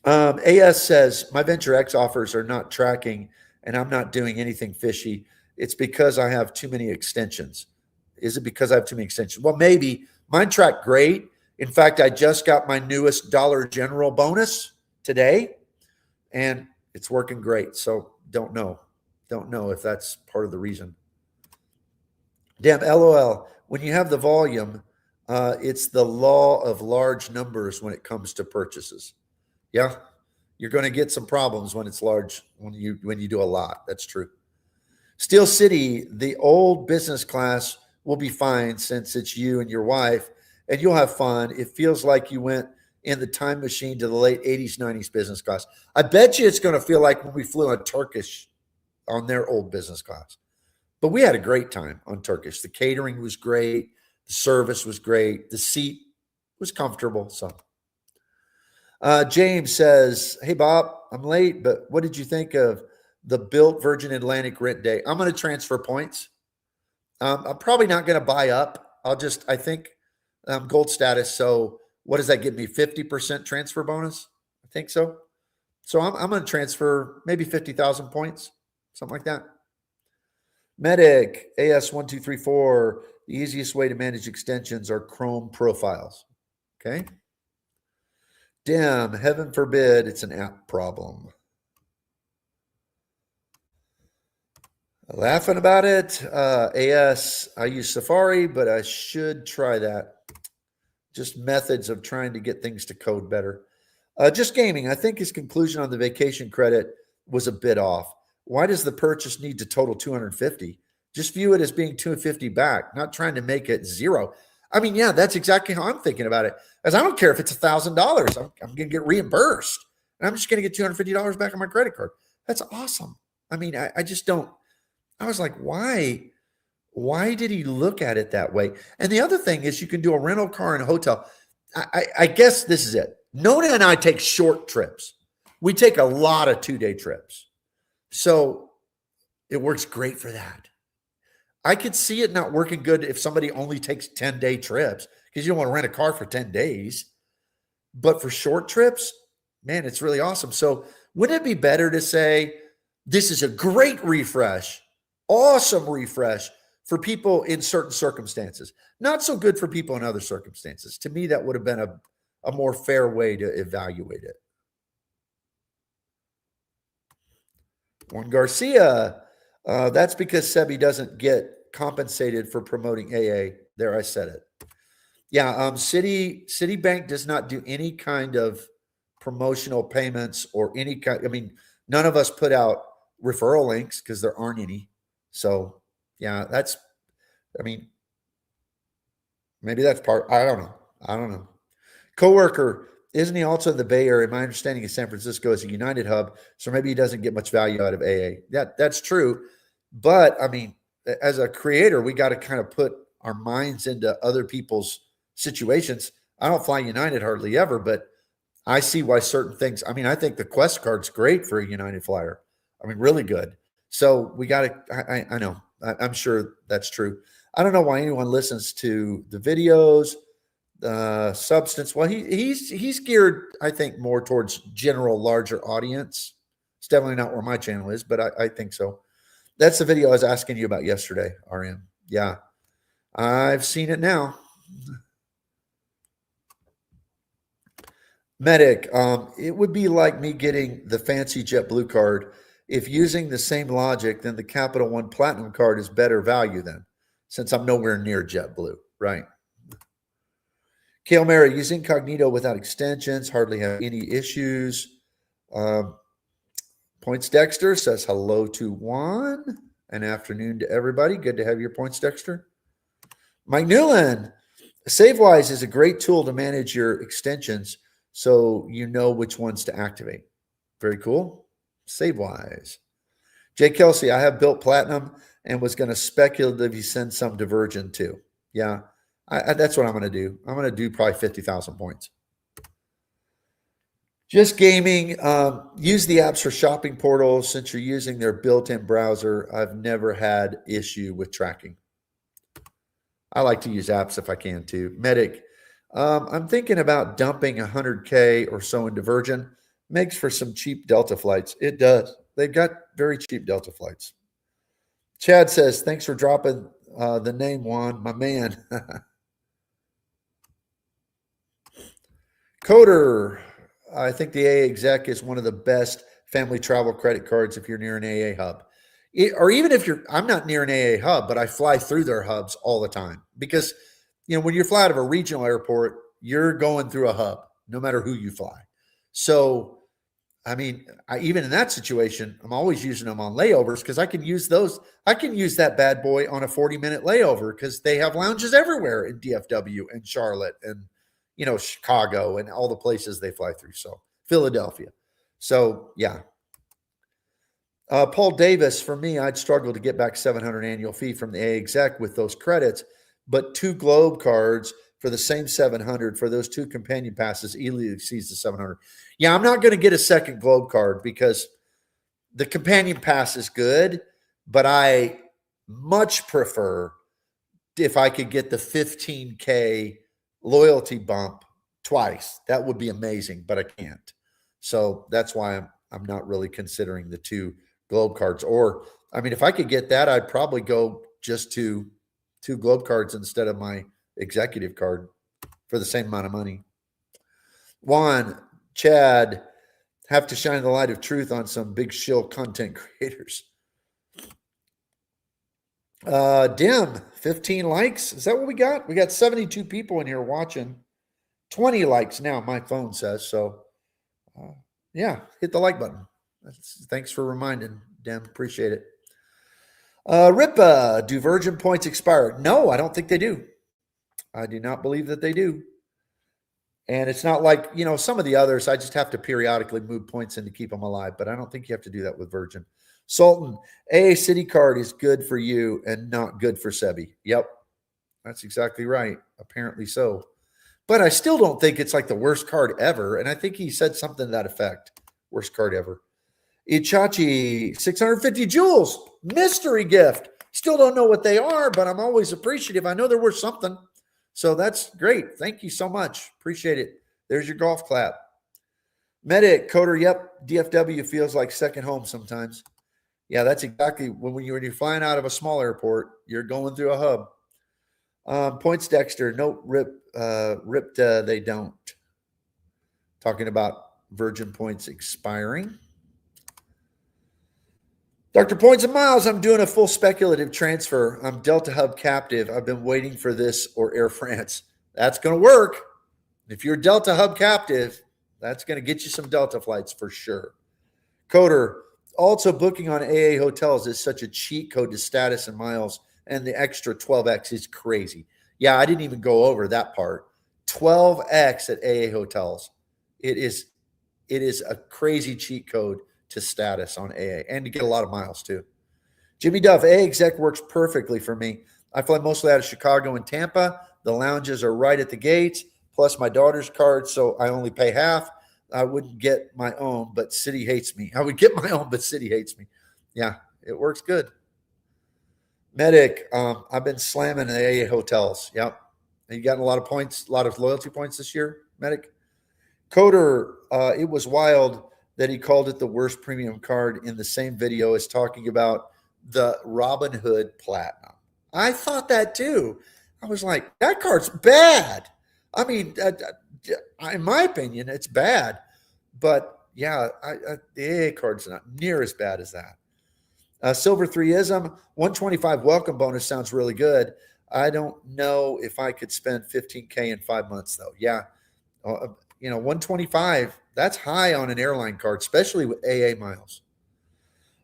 AS says, my Venture X offers are not tracking and I'm not doing anything fishy. It's because I have too many extensions. Is it because I have too many extensions? Well, maybe. Mine track great. In fact, I just got my newest Dollar General bonus today, and it's working great. So don't know. Don't know if that's part of the reason. Damn, LOL. When you have the volume, it's the law of large numbers when it comes to purchases. Yeah, you're going to get some problems when it's large, when you do a lot. That's true. Steel City, the old business class will be fine since it's you and your wife, and you'll have fun. It feels like you went in the time machine to the late 80s, 90s business class. I bet you it's going to feel like when we flew on Turkish on their old business class. But we had a great time on Turkish. The catering was great. The service was great. The seat was comfortable. So James says, hey, Bob, I'm late, but what did you think of the built Virgin Atlantic rent day? I'm going to transfer points. I'm probably not going to buy up. I think gold status. So what does that give me? 50% transfer bonus? I think so. So I'm going to transfer maybe 50,000 points, something like that. Medic, AS1234, the easiest way to manage extensions are Chrome profiles. Okay. Damn, heaven forbid it's an app problem. Laughing about it. AS, I use Safari, but I should try that. Just methods of trying to get things to code better. Just gaming. I think his conclusion on the vacation credit was a bit off. Why does the purchase need to total 250? Just view it as being 250 back, not trying to make it zero. I mean, yeah, that's exactly how I'm thinking about it. As I don't care if it's $1,000, I'm going to get reimbursed, and I'm just going to get $250 back on my credit card. That's awesome. I mean, I just don't. I was like, why? Why did he look at it that way? And the other thing is, you can do a rental car and a hotel. I guess this is it. Nona and I take short trips. We take a lot of 2-day trips. So it works great for that. I could see it not working good if somebody only takes 10-day trips because you don't want to rent a car for 10 days. But for short trips, man, it's really awesome. So wouldn't it be better to say, this is a great refresh, awesome refresh for people in certain circumstances, not so good for people in other circumstances? To me, that would have been a more fair way to evaluate it. Juan Garcia, that's because Sebi doesn't get compensated for promoting AA. There, I said it. Yeah, Citibank does not do any kind of promotional payments or any kind. I mean, none of us put out referral links because there aren't any. So, yeah, maybe that's part. I don't know. Coworker, isn't he also in the Bay Area? My understanding is San Francisco is a United hub, so maybe he doesn't get much value out of AA. That's true. But I mean, as a creator, we got to kind of put our minds into other people's situations. I don't fly United hardly ever, but I see why certain things. I mean, I think the Quest card's great for a United flyer. I mean, really good. So we got to. I know. I'm sure that's true. I don't know why anyone listens to the videos. Substance. Well, he's geared, I think, more towards general, larger audience. It's definitely not where my channel is, but I think so. That's the video I was asking you about yesterday, RM. Yeah, I've seen it now. Medic, it would be like me getting the fancy JetBlue card. If using the same logic, then the Capital One Platinum card is better value then, since I'm nowhere near JetBlue, right? Kale Mary, use incognito without extensions, hardly have any issues. Points Dexter says hello to Juan. An afternoon to everybody. Good to have your points, Dexter. Mike Newland, SaveWise is a great tool to manage your extensions so you know which ones to activate. Very cool. SaveWise. Jay Kelsey, I have built Platinum and was going to speculatively send some to Virgin too. Yeah, that's what I'm going to do. I'm going to do probably 50,000 points. Just gaming. Use the apps for shopping portals. Since you're using their built-in browser, I've never had issue with tracking. I like to use apps if I can too. Medic. I'm thinking about dumping 100K or so into Virgin. Makes for some cheap Delta flights. It does. They've got very cheap Delta flights. Chad says, thanks for dropping the name, Juan, my man. Coder, I think the AA exec is one of the best family travel credit cards if you're near an AA hub. Or even if I'm not near an AA hub, but I fly through their hubs all the time because, when you fly out of a regional airport, you're going through a hub, no matter who you fly. So, even in that situation, I'm always using them on layovers because I can use those. I can use that bad boy on a 40-minute layover because they have lounges everywhere in DFW and Charlotte and, Chicago and all the places they fly through. So Philadelphia. So yeah. Paul Davis, for me, I'd struggle to get back $700 annual fee from the A exec with those credits, but 2 Globe cards for the same $700 for those 2 companion passes easily exceeds the $700. Yeah, I'm not going to get a second Globe card because the companion pass is good, but I much prefer if I could get the 15K loyalty bump twice. That would be amazing, but I can't. So that's why I'm not really considering the 2 Globe cards. Or, if I could get that, I'd probably go just to 2 Globe cards instead of my executive card for the same amount of money. Juan, Chad, have to shine the light of truth on some big shill content creators. Dim, 15 likes. Is that what we got? We got 72 people in here watching. 20 likes now, my phone says. So, yeah, hit the like button. Thanks for reminding, Dim. Appreciate it. Ripa, do Virgin points expire? No, I don't think they do. I do not believe that they do. And it's not like, some of the others, I just have to periodically move points in to keep them alive, but I don't think you have to do that with Virgin. Sultan, AA City card is good for you and not good for Sebi. Yep, that's exactly right. Apparently so. But I still don't think it's like the worst card ever. And I think he said something to that effect. Worst card ever. Ichachi, 650 jewels. Mystery gift. Still don't know what they are, but I'm always appreciative. I know they're worth something. So that's great. Thank you so much. Appreciate it. There's your golf clap. Medic, Coder, yep. DFW feels like second home sometimes. Yeah, that's exactly when you're flying out of a small airport, you're going through a hub. Points Dexter, note ripped they don't. Talking about Virgin points expiring. Dr. Points and Miles, I'm doing a full speculative transfer. I'm Delta Hub captive. I've been waiting for this or Air France. That's going to work. If you're Delta Hub captive, that's going to get you some Delta flights for sure. Coder, also booking on AA hotels is such a cheat code to status and miles, and the extra 12x is crazy. Yeah, I didn't even go over that part. 12x at AA hotels. It is a crazy cheat code to status on AA and to get a lot of miles too. Jimmy Duff, AA exec works perfectly for me. I fly mostly out of Chicago and Tampa. The lounges are right at the gates, plus my daughter's card, so I only pay half. I wouldn't get my own, but City hates me. I would get my own, but City hates me. Yeah, it works good. Medic, I've been slamming the AA hotels. Yep. And you gotten a lot of points, a lot of loyalty points this year, Medic? Coder, it was wild that he called it the worst premium card in the same video as talking about the Robin Hood Platinum. I thought that too. I was like, that card's bad. In my opinion, it's bad. But yeah, the AA card's not near as bad as that. Silver 3ism, 125 welcome bonus sounds really good. I don't know if I could spend 15K in 5 months though. Yeah. 125, that's high on an airline card, especially with AA miles.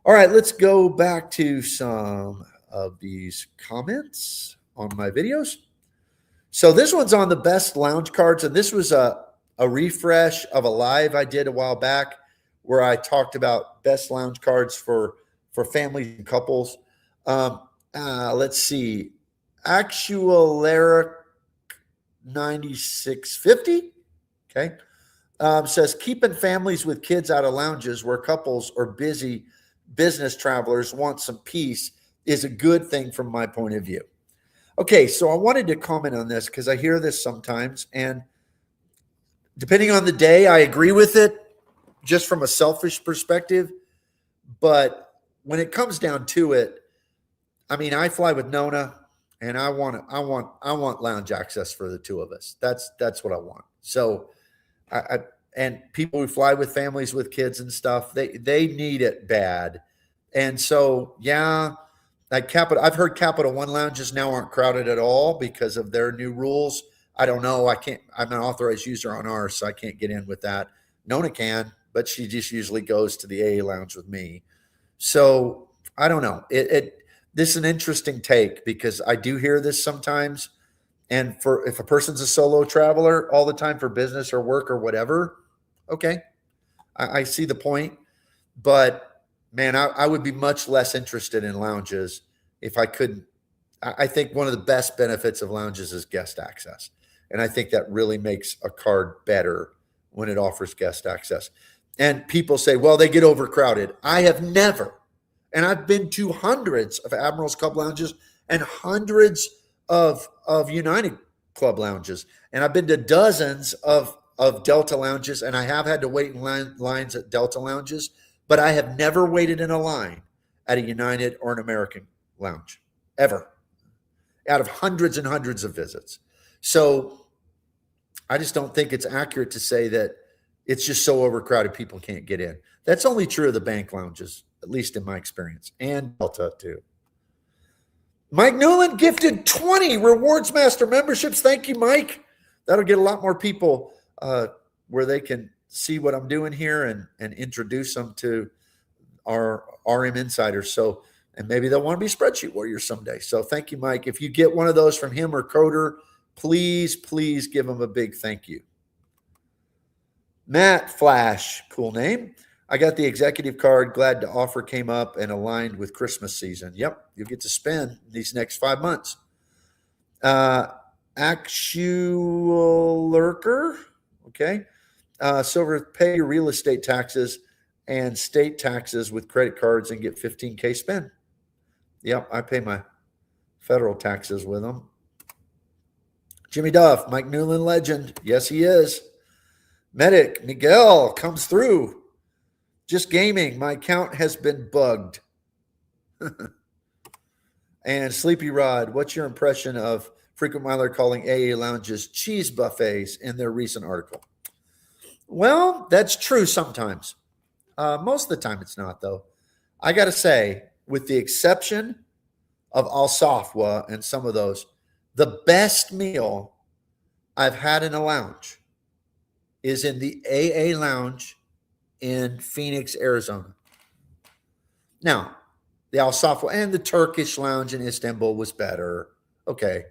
All right, let's go back to some of these comments on my videos. So this one's on the best lounge cards, and this was a refresh of a live I did a while back where I talked about best lounge cards for families and couples. Let's see. Actualeric 9650. Okay. Says keeping families with kids out of lounges where couples or busy business travelers want some peace is a good thing from my point of view. Okay, so I wanted to comment on this because I hear this sometimes, and depending on the day, I agree with it just from a selfish perspective. But when it comes down to it, I mean, I fly with Nona, and I want lounge access for the two of us. That's what I want. So, and people who fly with families with kids and stuff, they need it bad. And so, yeah, like I've heard Capital One lounges now aren't crowded at all because of their new rules. I don't know. I'm an authorized user on ours, so I can't get in with that. Nona can, but she just usually goes to the AA lounge with me. So I don't know. This is an interesting take because I do hear this sometimes. And if a person's a solo traveler all the time for business or work or whatever, okay, I see the point. But man, I would be much less interested in lounges if I couldn't. I think one of the best benefits of lounges is guest access. And I think that really makes a card better when it offers guest access. And people say, well, they get overcrowded. I have never, and I've been to hundreds of Admirals Club lounges and hundreds of United Club lounges. And I've been to dozens of Delta lounges, and I have had to wait in lines at Delta lounges, but I have never waited in a line at a United or an American lounge, ever, out of hundreds and hundreds of visits. So I just don't think it's accurate to say that it's just so overcrowded people can't get in. That's only true of the bank lounges, at least in my experience, and Delta too. Mike Newland gifted 20 Rewards Master memberships. Thank you, Mike. That'll get a lot more people where they can see what I'm doing here and introduce them to our RM insiders. So, and maybe they'll want to be spreadsheet warriors someday. So thank you, Mike. If you get one of those from him or Coder, please give him a big thank you. Matt Flash, cool name. I got the executive card. Glad the offer came up and aligned with Christmas season. Yep, you'll get to spend these next 5 months. Actual lurker, okay. Silver, pay your real estate taxes and state taxes with credit cards and get $15K spend. Yep, I pay my federal taxes with them. Jimmy Duff, Mike Newland legend. Yes, he is. Medic, Miguel comes through. Just gaming. My account has been bugged. And Sleepy Rod, what's your impression of frequent miler calling AA lounges cheese buffets in their recent article? Well, that's true sometimes. Most of the time it's not, though. I got to say, with the exception of Al Safwa and some of those, the best meal I've had in a lounge is in the AA lounge in Phoenix, Arizona. Now, the Al Safwa and the Turkish lounge in Istanbul was better. Okay.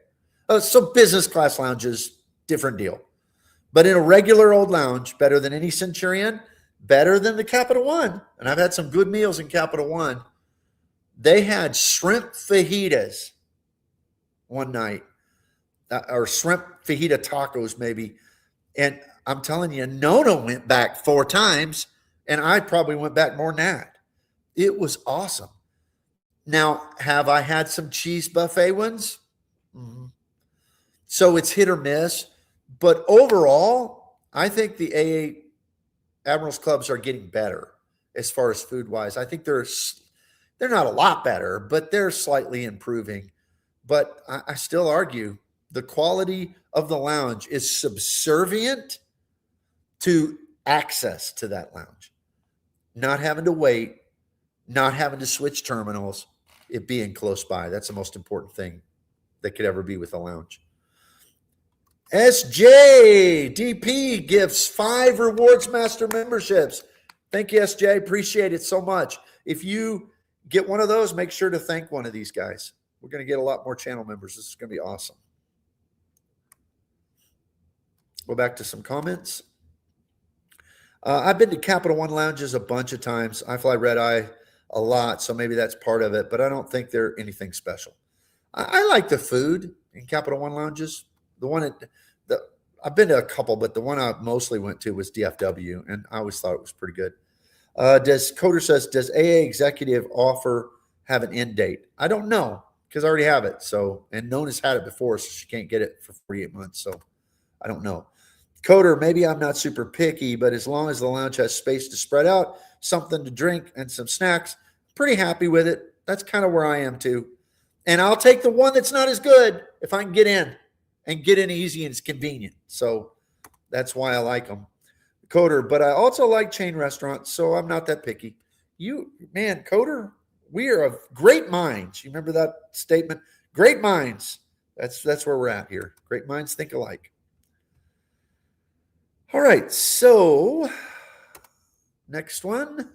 So business class lounges, different deal. But in a regular old lounge, better than any Centurion, better than the Capital One. And I've had some good meals in Capital One. They had shrimp fajitas one night, or shrimp fajita tacos maybe. And I'm telling you, Nona went back 4 times, and I probably went back more than that. It was awesome. Now, have I had some cheese buffet ones? Mm-hmm. So it's hit or miss. But overall, I think the AA Admirals Clubs are getting better as far as food-wise. I think they're not a lot better, but they're slightly improving. But I still argue the quality of the lounge is subservient to access to that lounge. Not having to wait, not having to switch terminals, it being close by. That's the most important thing that could ever be with a lounge. SJDP gives 5 Rewards Master memberships. Thank you, SJ. Appreciate it so much. If you get one of those, make sure to thank one of these guys. We're going to get a lot more channel members. This is going to be awesome. Go back to some comments. I've been to Capital One lounges a bunch of times. I fly red eye a lot, so maybe that's part of it, but I don't think they're anything special. I like the food in Capital One lounges. I've been to a couple, but the one I mostly went to was DFW, and I always thought it was pretty good. Coder says, does AA executive offer have an end date? I don't know because I already have it. So, and Nona's had it before, so she can't get it for 48 months. So I don't know. Coder, maybe I'm not super picky, but as long as the lounge has space to spread out, something to drink, and some snacks, pretty happy with it. That's kind of where I am too. And I'll take the one that's not as good if I can get in and get in easy and it's convenient. So that's why I like them. Coder, but I also like chain restaurants, so I'm not that picky. You, man, Coder, we are of great minds. You remember that statement? Great minds. That's where we're at here. Great minds think alike. All right, so next one.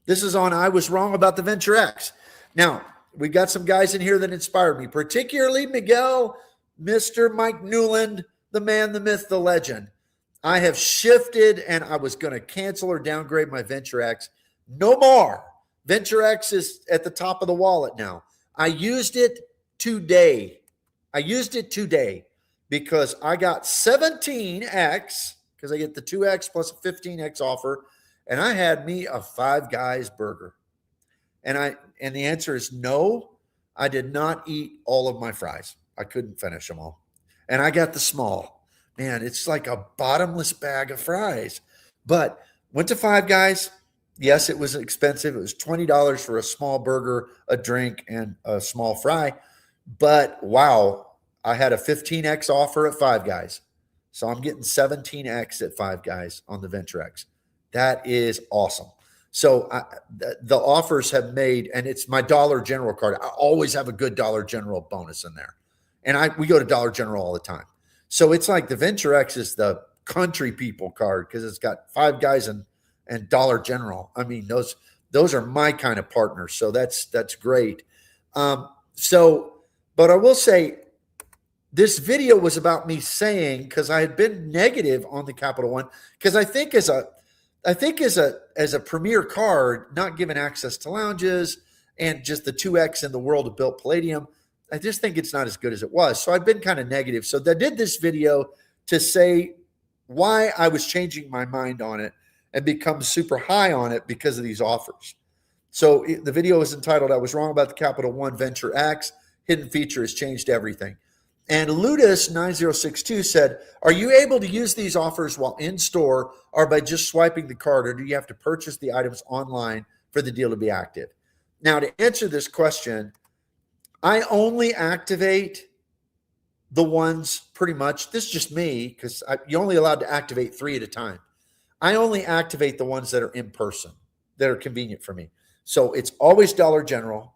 This is on I was wrong about the Venture X. Now, we got some guys in here that inspired me, particularly Miguel, Mr. Mike Newland, the man, the myth, the legend. I have shifted, and I was going to cancel or downgrade my Venture X. No more. Venture X is at the top of the wallet now. I used it today. Because I got 17X, because I get the 2X plus a 15X offer, and I had me a Five Guys burger. And the answer is no, I did not eat all of my fries. I couldn't finish them all. And I got the small. Man, it's like a bottomless bag of fries. But went to Five Guys. Yes, it was expensive. It was $20 for a small burger, a drink, and a small fry. But wow, I had a 15X offer at Five Guys. So I'm getting 17X at Five Guys on the Venture X. That is awesome. So the offers have made, and it's my Dollar General card. I always have a good Dollar General bonus in there. And we go to Dollar General all the time. So it's like the Venture X is the country people card because it's got Five Guys and Dollar General. I mean, those are my kind of partners. So that's great. But I will say this video was about me saying, because I had been negative on the Capital One, because I think as a premier card, not given access to lounges and just the 2X in the world of built Palladium, I just think it's not as good as it was. So I've been kind of negative. So I did this video to say why I was changing my mind on it and become super high on it because of these offers. So the video is entitled, I was wrong about the Capital One Venture X. Hidden feature has changed everything. And Ludus9062 said, are you able to use these offers while in store or by just swiping the card, or do you have to purchase the items online for the deal to be active? Now, to answer this question, I only activate the ones pretty much, this is just me, because you're only allowed to activate 3 at a time. I only activate the ones that are in person, that are convenient for me. So it's always Dollar General.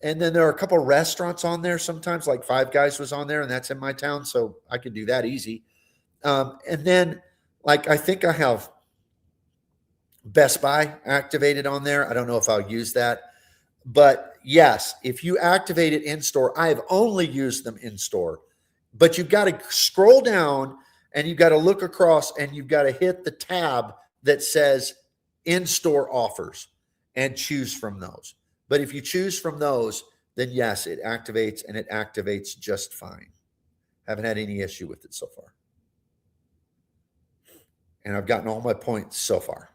And then there are a couple of restaurants on there sometimes, like Five Guys was on there, and that's in my town, so I can do that easy. And then, like, I think I have Best Buy activated on there. I don't know if I'll use that. But yes, if you activate it in store, I have only used them in store. But you've got to scroll down and you've got to look across and you've got to hit the tab that says in-store offers and choose from those. But if you choose from those, then yes, it activates, and it activates just fine. Haven't had any issue with it so far. And I've gotten all my points so far.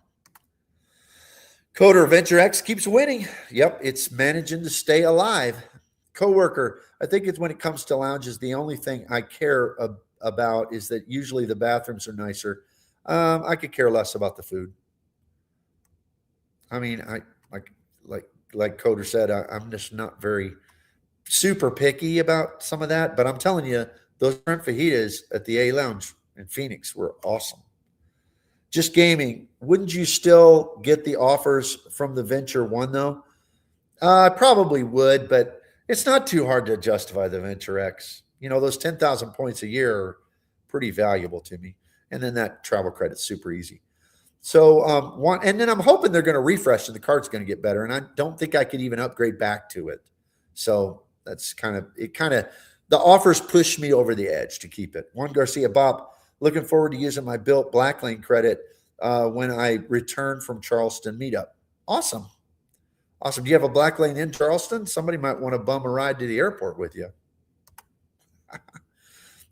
Coder, Venture X keeps winning. Yep, it's managing to stay alive. Coworker, I think it's when it comes to lounges, the only thing I care about is that usually the bathrooms are nicer. I could care less about the food. I mean, like Coder said, I'm just not very super picky about some of that. But I'm telling you, those shrimp fajitas at the A Lounge in Phoenix were awesome. Just gaming. Wouldn't you still get the offers from the Venture One, though? I probably would, but it's not too hard to justify the Venture X. You know, those 10,000 points a year are pretty valuable to me. And then that travel credit's super easy. So and then I'm hoping they're going to refresh and the card's going to get better. And I don't think I could even upgrade back to it. So that's the offers push me over the edge to keep it. Juan Garcia, Bob, looking forward to using my built Black Lane credit when I return from Charleston meetup. Awesome. Awesome. Do you have a Black Lane in Charleston? Somebody might want to bum a ride to the airport with you.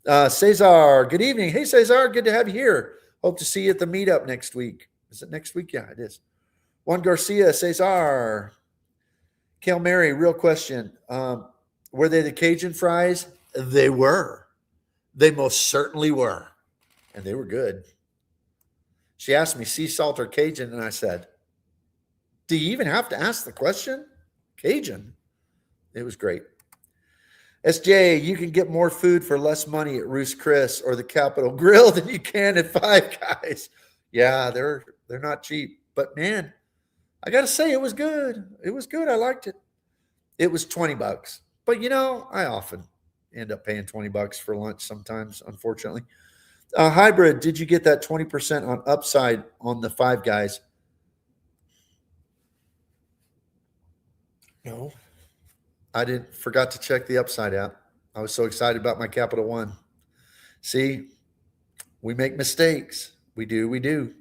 Cesar, good evening. Hey, Cesar, good to have you here. Hope to see you at the meetup next week. Is it next week? Yeah, it is. Juan Garcia, Cesar. Kale Mary, real question. Were they the Cajun fries? They were. They most certainly were. And they were good. She asked me, sea salt or Cajun? And I said, do you even have to ask the question? Cajun. It was great. SJ, you can get more food for less money at Roost Chris or the Capitol Grill than you can at Five Guys. Yeah, they're not cheap. But man, I got to say, it was good. It was good. I liked it. It was $20. But I often end up paying $20 for lunch sometimes, unfortunately. Hybrid, did you get that 20% on upside on the Five Guys? No. I forgot to check the upside app. I was so excited about my Capital One. See, we make mistakes. We do.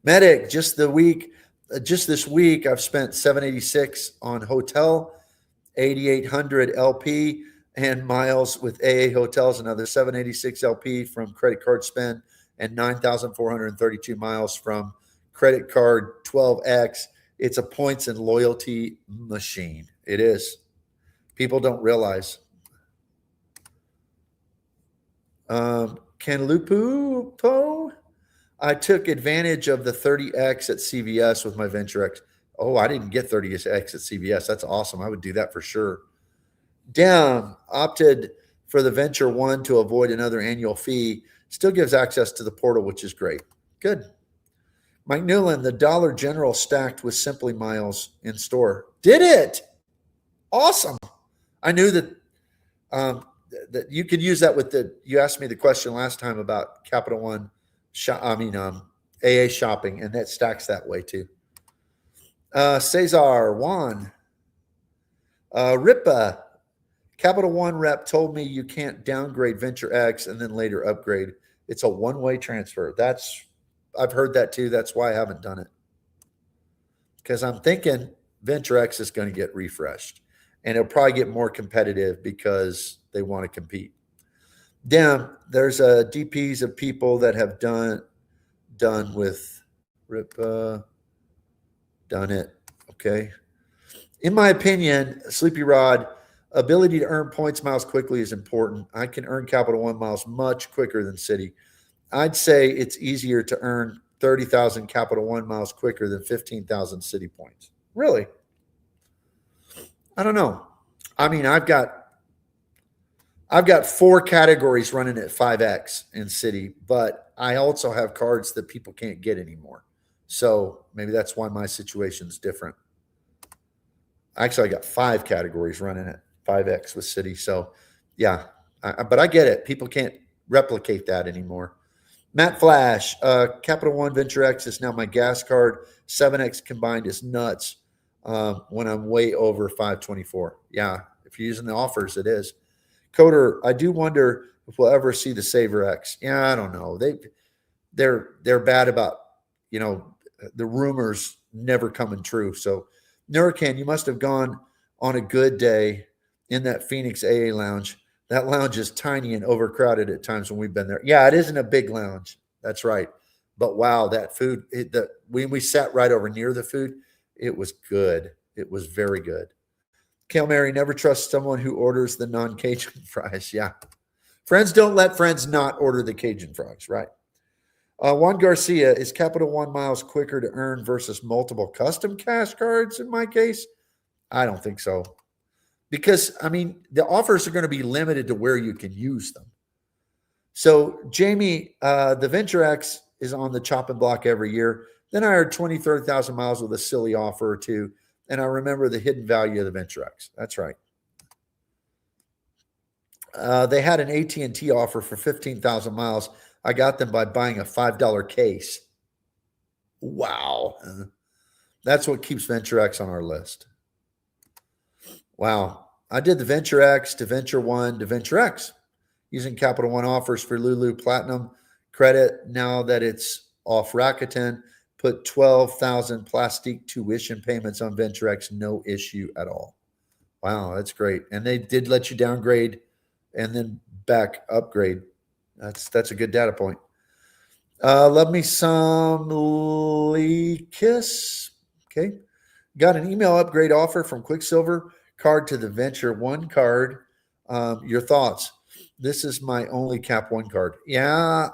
Medic, just this week, I've spent $786 on hotel, 8,800 LP, and miles with AA Hotels, another 786 LP from credit card spend, and 9,432 miles from credit card 12X. It's a points and loyalty machine. It is. People don't realize. Ken Lupupo, I took advantage of the 30X at CVS with my Venture X. Oh, I didn't get 30X at CVS. That's awesome. I would do that for sure. Down, opted for the Venture One to avoid another annual fee. Still gives access to the portal, which is great. Good. Mike Newland, the Dollar General stacked with Simply Miles in store. Did it? Awesome. I knew that that you could use that with you asked me the question last time about Capital One, AA shopping, and that stacks that way too. Cesar, Juan, Ripa, Capital One rep told me you can't downgrade Venture X and then later upgrade. It's a one-way transfer. I've heard that too. That's why I haven't done it. Because I'm thinking Venture X is going to get refreshed. And it'll probably get more competitive because they want to compete. Down, there's DPs of people that have done with Ripa, done it. Okay. In my opinion, Sleepy Rod, ability to earn points miles quickly is important. I can earn Capital One miles much quicker than Citi. I'd say it's easier to earn 30,000 Capital One miles quicker than 15,000 Citi points. Really? I don't know. I mean, I've got 4 categories running at 5X in Citi, but I also have cards that people can't get anymore. So maybe that's why my situation's different. Actually, I got 5 categories running at 5X with Citi. So yeah, but I get it. People can't replicate that anymore. Matt Flash, Capital One Venture X is now my gas card. 7X combined is nuts. When I'm way over 524. Yeah, if you're using the offers, it is. Coder, I do wonder if we'll ever see the Saver X. Yeah, I don't know. They're bad about, the rumors never coming true. So Nuracan, you must have gone on a good day in that Phoenix AA lounge. That lounge is tiny and overcrowded at times when we've been there. Yeah, it isn't a big lounge. That's right. But wow, that food, when we sat right over near the food, it was good. It was very good. Kale Mary, never trust someone who orders the non-Cajun fries. Yeah. Friends don't let friends not order the Cajun fries, right? Juan Garcia, is Capital One miles quicker to earn versus multiple custom cash cards in my case? I don't think so. Because, the offers are going to be limited to where you can use them. So, Jamie, the Venture X is on the chopping block every year. Then I heard 20, 30,000 miles with a silly offer or two. And I remember the hidden value of the Venture X. That's right. They had an AT&T offer for 15,000 miles. I got them by buying a $5 case. Wow. That's what keeps Venture X on our list. Wow. I did the Venture X to Venture One to Venture X using Capital One offers for Lulu Platinum credit. Now that it's off Rakuten, put 12,000 plastic tuition payments on Venture X, no issue at all. Wow, that's great. And they did let you downgrade and then back upgrade. That's a good data point. Love me some Lee Kiss. Okay. Got an email upgrade offer from Quicksilver card to the Venture One card. Your thoughts? This is my only Cap One card. Yeah.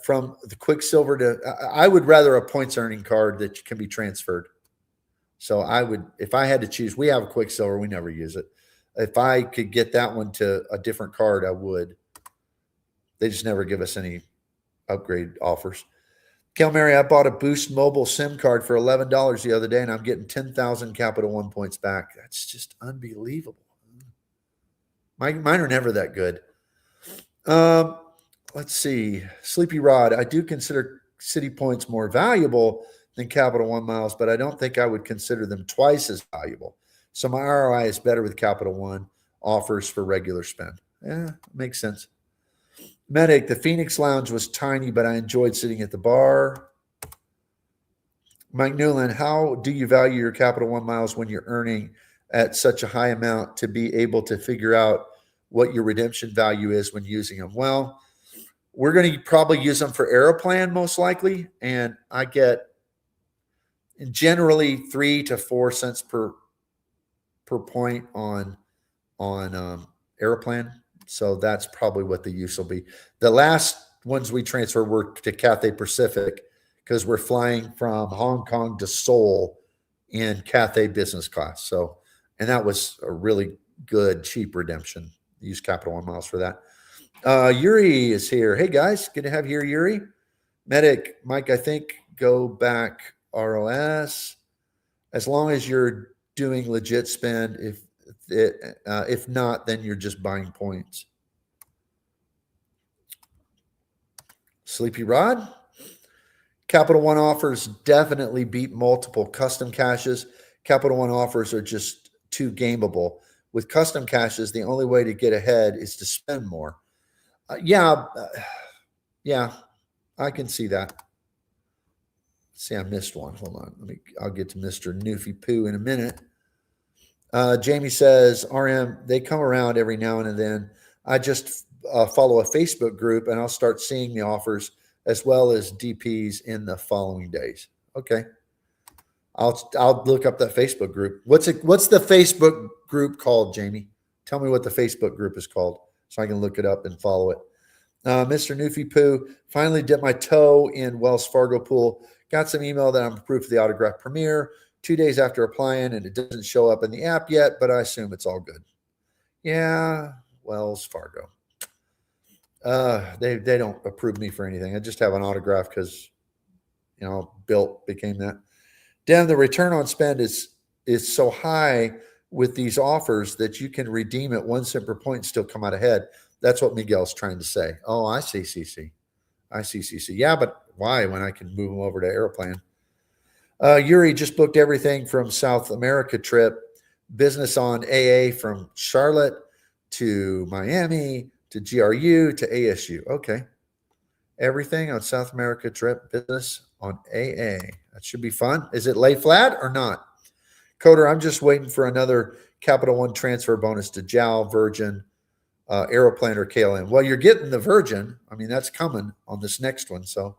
From the Quicksilver to, I would rather a points earning card that can be transferred. So I would, if I had to choose, we have a Quicksilver, we never use it. If I could get that one to a different card, I would. They just never give us any upgrade offers. Kel Mary, I bought a Boost Mobile SIM card for $11 the other day, and I'm getting 10,000 Capital One points back. That's just unbelievable. Mine are never that good. Let's see. Sleepy Rod, I do consider city points more valuable than Capital One miles, but I don't think I would consider them twice as valuable. So my ROI is better with Capital One offers for regular spend. Yeah, makes sense. Medic, the Phoenix Lounge was tiny, but I enjoyed sitting at the bar. Mike Newland, how do you value your Capital One miles when you're earning at such a high amount to be able to figure out what your redemption value is when using them? Well, we're going to probably use them for Aeroplan most likely, and I get generally 3 to 4 cents per point on Aeroplan. So that's probably what the use will be. The last ones we transfer were to Cathay Pacific because we're flying from Hong Kong to Seoul in Cathay business class. So, and that was a really good, cheap redemption. Use Capital One miles for that. Yuri is here. Hey guys, good to have you here, Yuri. Medic, Mike, I think go back ROS as long as you're doing legit spend. If not, then you're just buying points. Sleepy Rod, Capital One offers definitely beat multiple custom caches. Capital One offers are just too gameable. With custom caches, the only way to get ahead is to spend more. Yeah, I can see that. See, I missed one. Hold on. I'll get to Mr. Newfie Poo in a minute. Jamie says, RM, they come around every now and then. I just follow a Facebook group and I'll start seeing the offers as well as DPs in the following days. Okay. I'll look up that Facebook group. What's the Facebook group called, Jamie? Tell me what the Facebook group is called so I can look it up and follow it. Mr. Newfie Poo, finally dipped my toe in Wells Fargo pool. Got some email that I'm approved for the autograph premiere 2 days after applying, and it doesn't show up in the app yet, but I assume it's all good. Yeah, Wells Fargo. They don't approve me for anything. I just have an autograph because, Built became that. Dan, the return on spend is so high with these offers that you can redeem at 1 cent per point and still come out ahead. That's what Miguel's trying to say. Oh, I see, CC. Yeah, but why when I can move them over to Aeroplan? Yuri just booked everything from South America trip, business on AA from Charlotte to Miami to GRU to ASU. Okay. Everything on South America trip, business on AA. That should be fun. Is it lay flat or not? Coder, I'm just waiting for another Capital One transfer bonus to JAL, Virgin, Aeroplan, or KLM. Well, you're getting the Virgin. I mean, that's coming on this next one. So,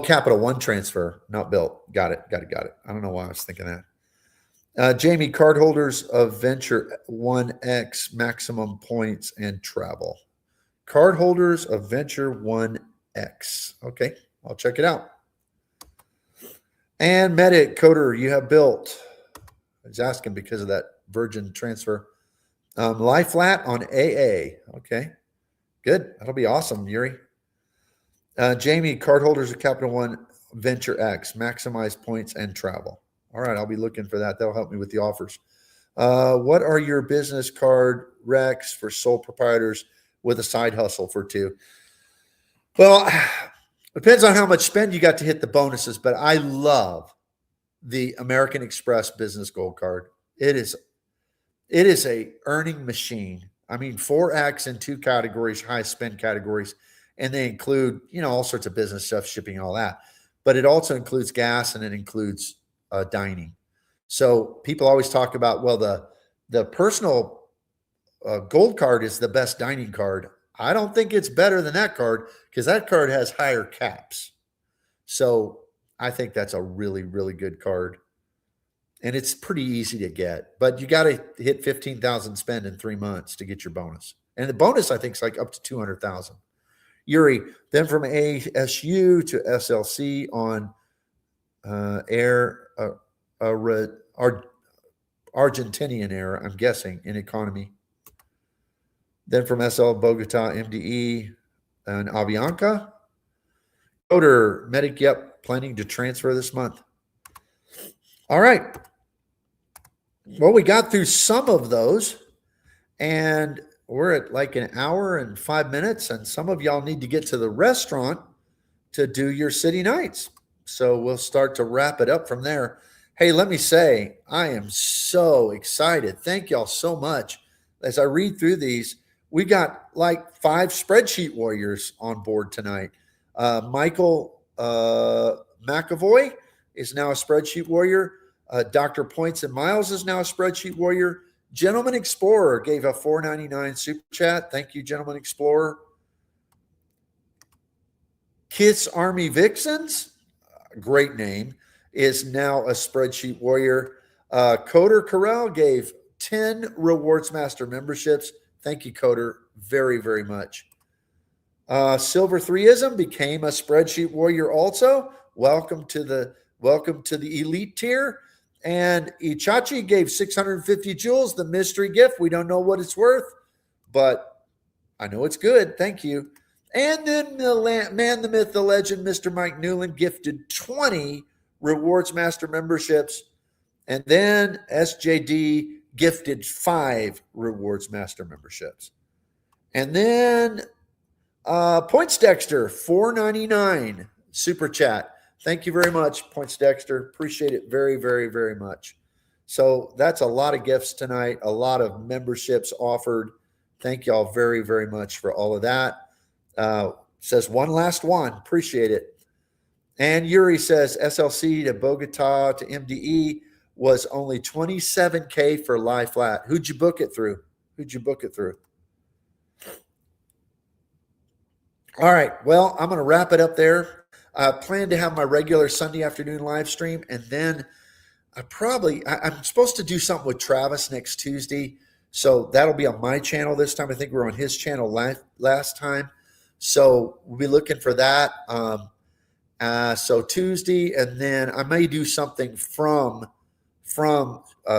Capital One transfer, not Built. Got it. I don't know why I was thinking that. Jamie, cardholders of Venture 1X, maximum points and travel. Cardholders of Venture 1X. Okay, I'll check it out. And Medic, Coder, you have Built. I was asking because of that Virgin transfer. Lie flat on AA. Okay, good. That'll be awesome, Yuri. Jamie, cardholders of Capital One Venture X, maximize points and travel. All right, I'll be looking for that. That'll help me with the offers. What are your business card recs for sole proprietors with a side hustle for 2? Well, depends on how much spend you got to hit the bonuses, but I love the American Express Business Gold Card. It is a earning machine. I mean, 4X in 2 categories, high spend categories, and they include, all sorts of business stuff, shipping, all that. But it also includes gas and it includes dining. So people always talk about, well, the personal gold card is the best dining card. I don't think it's better than that card because that card has higher caps. So I think that's a really, really good card. And it's pretty easy to get, but you got to hit 15,000 spend in 3 months to get your bonus. And the bonus, I think, is like up to 200,000. Yuri, then from ASU to SLC on Argentinian Air, I'm guessing, in economy. Then from SL Bogota, MDE, and Avianca. Coder, Medic, yep, planning to transfer this month. All right. Well, we got through some of those, and we're at like an hour and 5 minutes, and some of y'all need to get to the restaurant to do your city nights. So we'll start to wrap it up from there. Hey, let me say, I am so excited. Thank y'all so much. As I read through these, we got like 5 spreadsheet warriors on board tonight. Michael McAvoy is now a spreadsheet warrior. Dr. Points and Miles is now a spreadsheet warrior. Gentleman Explorer gave a $4.99 super chat. Thank you, Gentleman Explorer. Kiss Army Vixens, great name, is now a spreadsheet warrior. Coder Corral gave 10 Rewards Master memberships. Thank you, Coder, very, very much. Silver 3ism became a spreadsheet warrior also. Welcome to the elite tier. And Ichachi gave 650 jewels, the mystery gift. We don't know what it's worth, but I know it's good. Thank you. And then the man, the myth, the legend, Mr. Mike Newland gifted 20 Rewards Master memberships. And then SJD gifted 5 Rewards Master memberships. And then Points Dexter, $4.99 super chat. Thank you very much, Points Dexter. Appreciate it very, very, very much. So that's a lot of gifts tonight, a lot of memberships offered. Thank y'all very, very much for all of that. Says one last one. Appreciate it. And Yuri says SLC to Bogota to MDE was only $27K for lie flat. Who'd you book it through? All right. Well, I'm going to wrap it up there. I plan to have my regular Sunday afternoon live stream, and then I'm supposed to do something with Travis next Tuesday, so that'll be on my channel this time. I think we were on his channel last time, so we'll be looking for that. So Tuesday, and then I may do something from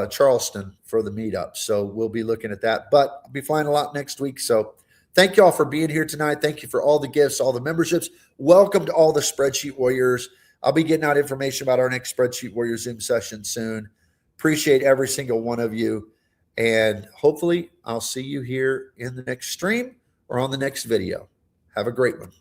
Charleston for the meetup, so we'll be looking at that. But I'll be flying a lot next week, so thank you all for being here tonight. Thank you for all the gifts, all the memberships. Welcome to all the Spreadsheet Warriors. I'll be getting out information about our next Spreadsheet Warrior Zoom session soon. Appreciate every single one of you. And hopefully I'll see you here in the next stream or on the next video. Have a great one.